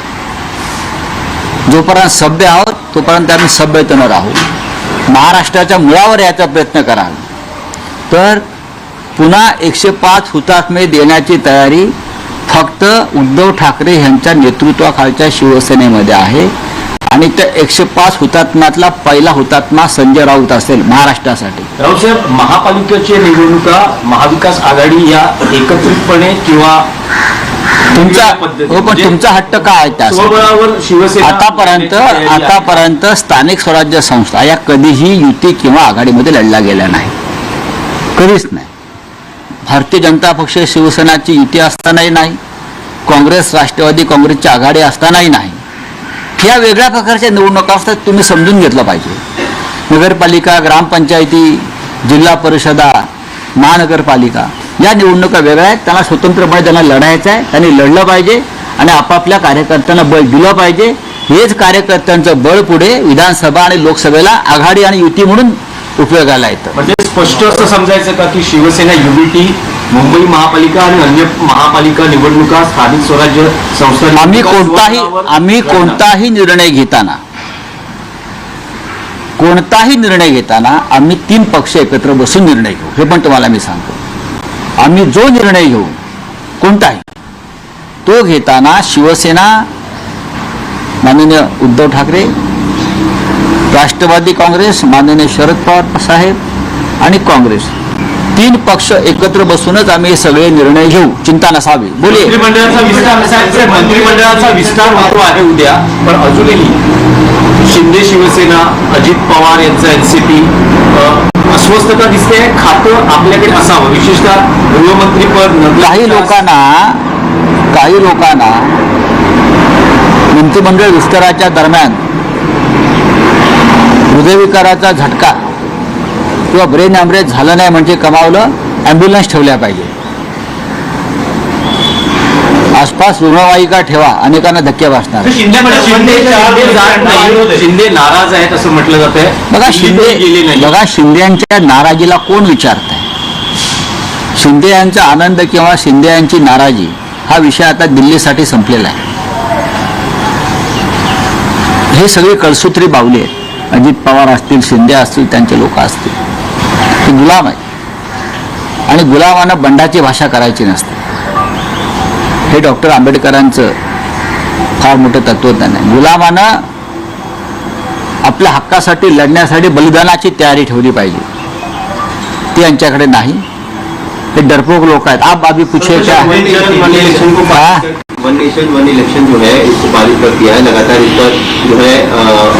जोपर्यंत सभ्य आहोत तोपर्यंत आम्ही सभ्यतेनं राहू. महाराष्ट्राच्या मुळावर याचा प्रयत्न कराल तर पुन्हा 105 हुतात्मे देण्याची तयारी फक्त उद्धव ठाकरे यांच्या नेतृत्वाखालच्या शिवसेनेमध्ये आहे. आणि त्या 105 हुतात्म्यातला पहिला हुतात्मा संजय राऊत असेल महाराष्ट्रासाठी. राऊतसाहेब, महापालिकेच्या निवडणुका महाविकास आघाडी या एकत्रितपणे किंवा तुमचा पण तुमचा हट्ट काय आहे त्या स्वबळावर शिवसेना आतापर्यंत स्थानिक स्वराज्य संस्था या कधीही युती किंवा आघाडीमध्ये लढल्या गेल्या नाही, कधीच नाही. भारतीय जनता पक्ष शिवसेनाची युती असतानाही नाही, काँग्रेस राष्ट्रवादी काँग्रेसची आघाडी असतानाही नाही. ह्या वेगळ्या प्रकारच्या निवडणुका असतात, तुम्ही समजून घेतलं पाहिजे. नगरपालिका, ग्रामपंचायती, जिल्हा परिषदा, महानगरपालिका या निवडणुका वेगळ्या आहेत. त्यांना स्वतंत्रपणे त्यांना लढायचं आहे, त्यांनी लढलं पाहिजे आणि आपापल्या कार्यकर्त्यांना बळ दिलं पाहिजे. हेच कार्यकर्त्यांचं बळ पुढे विधानसभा आणि लोकसभेला आघाडी आणि युती म्हणून उपयोगाला येतं. म्हणजे स्पष्ट असं समजायचं का की शिवसेना युबीटी मुंबई महापालिका आणि अन्य महापालिका निवडणुका स्थानिक स्वराज्य संस्था आम्ही कोणताही निर्णय घेताना आम्ही 3 पक्ष एकत्र बसून निर्णय घेऊ. हे पण तुम्हाला मी सांगतो. आम्ही जो निर्णय घेऊ कोणताही तो घेताना शिवसेना, माननीय उद्धव ठाकरे, राष्ट्रवादी काँग्रेस, माननीय शरद पवार साहेब आणि काँग्रेस तीन पक्ष एकत्र बसूनच आम्ही हे सगळे निर्णय घेऊ, चिंता नसावी. बोलिये. मंत्रिमंडळाचा विस्तार होतो आहे उद्या, पण अजूनही शिंदे शिवसेना, अजित पवार यांचं एनसीपी अस्वस्थता दिसते. खातं आपल्याकडे असावं, विशेषतः गृहमंत्रीपद. काही लोकांना मंत्रिमंडळ विस्ताराच्या दरम्यान हृदयविकाराचा झटका किंवा ब्रेन हॅमरेज झालं नाही म्हणजे कमावलं, ॲम्ब्युलन्स ठेवल्या पाहिजे, आसपास रुग्णवाहिका ठेवा, अनेकांना धक्के बसणार. शिंदे नाराज आहेत असं म्हटलं जात आहे. बघा शिंदेच्या नाराजीला कोण विचारत आहे? शिंदे यांचा आनंद किंवा शिंदे यांची नाराजी हा विषय आता दिल्लीसाठी संपलेला आहे. हे सगळे कळसूत्री बावले आहेत. अजित पवार असतील, शिंदे असतील, त्यांचे लोक असतील, ते गुलाम आहेत आणि गुलामांना बंडाची भाषा करायची नसते. हे डॉक्टर आंबेडकरांचं फार मोठं तत्वज्ञान आहे. गुलामानं आपल्या हक्कासाठी लढण्यासाठी बलिदानाची तयारी ठेवली पाहिजे, ती यांच्याकडे नाही. हे डरपोक लोक आहेत. आप अभी पूछे क्या? वन नेशन वन इलेक्शन जो है इसको पारित कर दिया है. लगातार इस पर जो है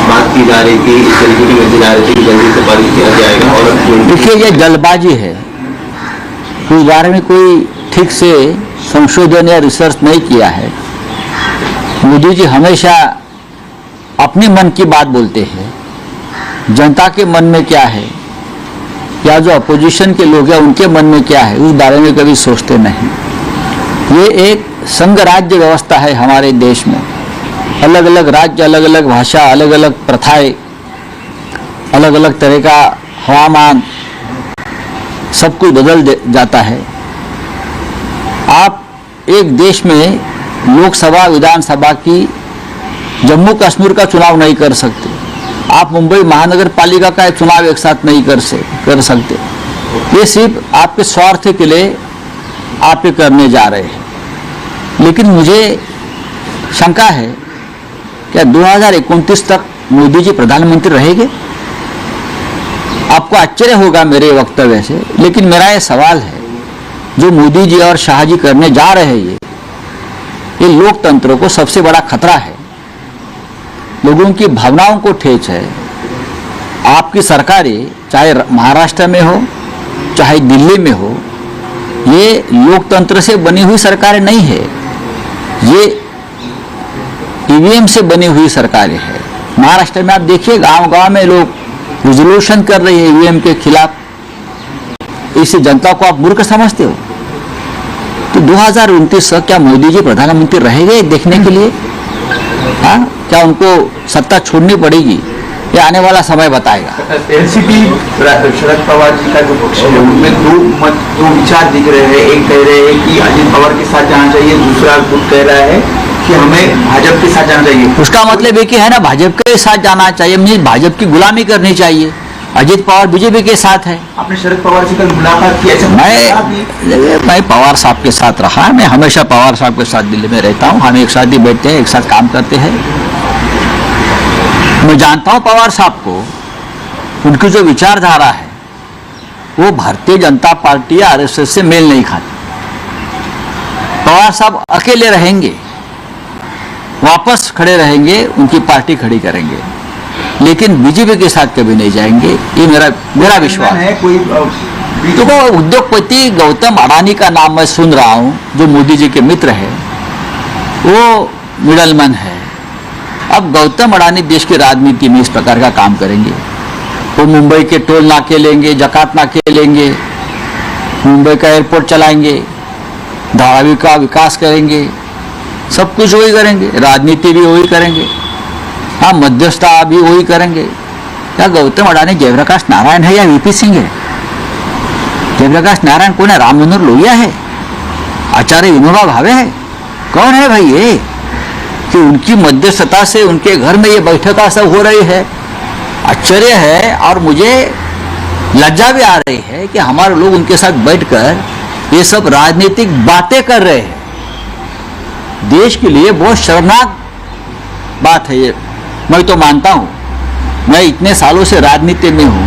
बात की जा रही थी, इस तरीके की मैसेज आ रहे थे कि जल्दी से पारित किया जाएगा. और देखिए ये जल्दबाजी है, इस बारे में कोई ठीक से संशोधन या रिसर्च नहीं किया है. मोदी जी हमेशा अपने मन की बात बोलते हैं, जनता के मन में क्या है या जो अपोजिशन के लोग हैं उनके मन में क्या है उस बारे में कभी सोचते नहीं. ये एक संघ राज्य व्यवस्था है हमारे देश में. अलग अलग राज्य, अलग अलग भाषा, अलग अलग प्रथाएं, अलग अलग तरह का हवामान, सब कुछ बदल जाता है. आप एक देश में लोकसभा विधानसभा की जम्मू कश्मीर का चुनाव नहीं कर सकते. आप मुंबई महानगर पालिका का चुनाव एक साथ नहीं कर सकते. ये सिर्फ आपके स्वार्थ के लिए आप ये करने जा रहे हैं. लेकिन मुझे शंका है क्या 2029 तक मोदी जी प्रधानमंत्री रहेंगे? आपको आश्चर्य होगा मेरे वक्तव्य से, लेकिन मेरा ये सवाल है, जो मोदी जी और शाह जी करने जा रहे हैं ये लोकतंत्र को सबसे बड़ा खतरा है, लोगों की भावनाओं को ठेस है. आपकी सरकारें चाहे महाराष्ट्र में हो चाहे दिल्ली में हो, ये लोकतंत्र से बनी हुई सरकारें नहीं है, ये ईवीएम से बनी हुई सरकारें हैं. महाराष्ट्र में आप देखिए गांव-गांव में लोग रिजोल्यूशन कर रहे हैं ईवीएम के खिलाफ. इससे जनता को आप मूर्ख समझते हो? तो 2029 तक क्या मोदी जी प्रधानमंत्री रहेंगे देखने के लिए? हाँ, क्या उनको सत्ता छोड़नी पड़ेगी? ये आने वाला समय बताएगा. एनसीपी शरद पवार जी का जो पक्ष है उनमें दो विचार दिख रहे हैं. एक कह रहे हैं कि अजित पवार के साथ जाना चाहिए, दूसरा गुट कह रहा है कि हमें भाजपा के साथ जाना चाहिए. उसका मतलब है कि है ना भाजपा के साथ जाना चाहिए, मुझे भाजपा की गुलामी करनी चाहिए. अजित पवार बीजेपी के साथ है. आपने शरद पवार से कल मुलाकात की? ऐसा मैं पवार साहब के साथ रहा, मैं हमेशा पवार साहब के साथ दिल्ली में रहता हूँ. हम एक साथ ही बैठते हैं, एक साथ काम करते हैं. मैं जानता हूं पवार साहब को, उनकी जो विचारधारा है वो भारतीय जनता पार्टी या आरएसएस से मेल नहीं खाती. पवार साहब अकेले रहेंगे, वापस खड़े रहेंगे, उनकी पार्टी खड़ी करेंगे, लेकिन बीजेपी के साथ कभी नहीं जाएंगे. ये मेरा विश्वास है. कोई तो उद्योगपति गौतम अडानी का नाम मैं सुन रहा हूं, जो मोदी जी के मित्र है, वो मिडलमैन है. अब गौतम अडानी देश की राजनीति में इस प्रकार का काम करेंगे. वो मुंबई के टोल नाके लेंगे, जकात नाके लेंगे, मुंबई का एयरपोर्ट चलाएंगे, धारावी का विकास करेंगे, सब कुछ वही करेंगे, राजनीति भी वही करेंगे, हाँ मध्यस्थता भी वही करेंगे. क्या गौतम अडानी जयप्रकाश नारायण है या वीपी सिंह है? जयप्रकाश नारायण कौन है? राम मनोहर लोहिया है? आचार्य विनोबा भावे है? कौन है भाई ये कि उनकी मध्यस्थता से उनके घर में ये बैठक सब हो रही है? आश्चर्य है और मुझे लज्जा भी आ रही है कि हमारे लोग उनके साथ बैठकर ये सब राजनीतिक बातें कर रहे हैं. देश के लिए बहुत शर्मनाक बात है ये. मैं तो मानता हूं, मैं इतने सालों से राजनीति में हूं,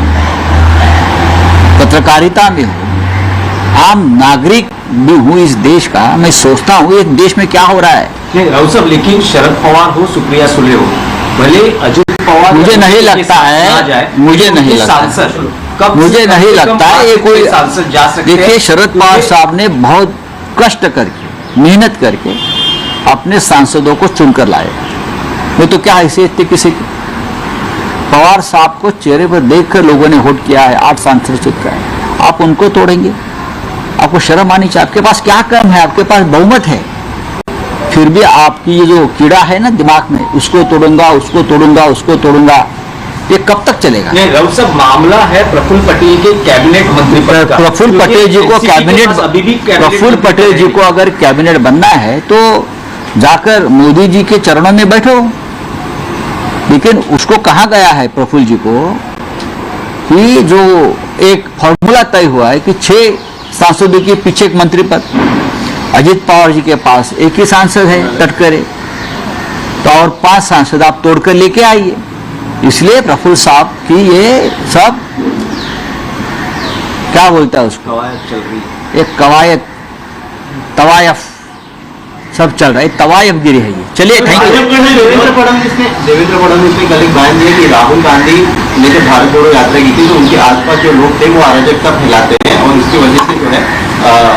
पत्रकारिता में हूं, आम नागरिक भी हूँ इस देश का, मैं सोचता हूँ इस देश में क्या हो रहा है। नहीं राहुल साहब, लेकिन शरद पवार हो, सुप्रिया सुले हो, भले अजित पवार मुझे नहीं लगता है, मुझे नहीं लगता है, सांसद कब मुझे नहीं लगता है ये कोई सांसद जा सकते हैं। देखिए, शरद पवार साहब ने बहुत कष्ट करके, मेहनत करके अपने सांसदों को चुनकर लाए। वो तो क्या हैसियत थी किसी की? पवार साहब को चेहरे पर देखकर लोगों ने वोट किया है, 8 सांसद चुनकर है। आप उनको तोड़ेंगे? आपको शर्म आनी चाहिए। आपके पास क्या कम है? आपके पास बहुमत है, फिर भी आपकी ये जो कीड़ा है ना दिमाग में, उसको तोड़ूंगा, उसको तोड़ूंगा, उसको तोड़ूंगा, ये कब तक चलेगा? नहीं राहुल साहब, मामला है प्रफुल्ल पटेल के कैबिनेट मंत्री पद का। प्रफुल्ल पटेल जी को कैबिनेट, अभी भी प्रफुल्ल पटेल जी को अगर कैबिनेट बनना है तो जाकर मोदी जी के चरणों में बैठो। लेकिन उसको कहा गया है प्रफुल्ल जी को कि जो एक फॉर्मूला तय हुआ है कि 6 सांसदों के पीछे एक मंत्री पद, अजित पवार जी के पास एक ही सांसद है तटकरे, तो और 5 सांसद आप तोड़कर लेके आइए। इसलिए प्रफुल्ल साहब की ये सब क्या बोलता है उसको, कवायद चल रही है। एक कवायद, तवायफ सब चल रहा है, तवायफगिरी है ये। चलिए, थैंक यू। देवेंद्र फडणवीस ने कल एक बयान दिया कि राहुल गांधी ने जब भारत जोड़ो यात्रा की थी तो उनके आसपास जो लोग थे वो अराजकता फैलाते हैं और इसकी वजह से जो है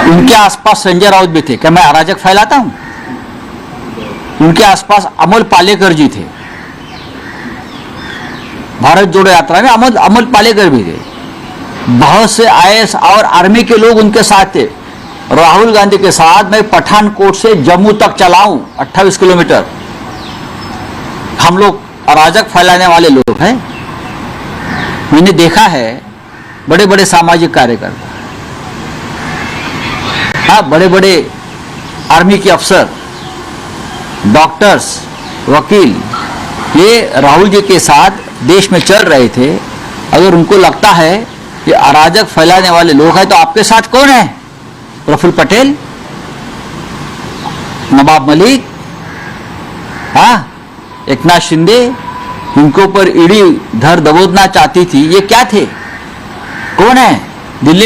उनके आसपास संजय राउत भी थे। क्या मैं अराजक फैलाता हूं? उनके आसपास अमोल पालेकर जी थे। भारत जोड़ो यात्रा में अमोल पालेकर भी थे। बहुत से आईएएस और आर्मी के लोग उनके साथ थे। राहुल गांधी के साथ मैं पठानकोट से जम्मू तक चलाऊं 28 किलोमीटर। हम लोग अराजक फैलाने वाले लोग हैं। मैंने देखा है बड़े बड़े सामाजिक कार्यकर्ता, हाँ, बड़े बड़े आर्मी के अफसर, डॉक्टर्स, वकील, ये राहुल जी के साथ देश में चल रहे थे। अगर उनको लगता है कि अराजक फैलाने वाले लोग हैं तो आपके साथ कौन है? प्रफुल्ल पटेल, नवाब मलिक, हाँ, एकनाथ शिंदे, इनको ऊपर ईडी धर दबोचना चाहती थी, ये क्या थे? कौन है? दिल्ली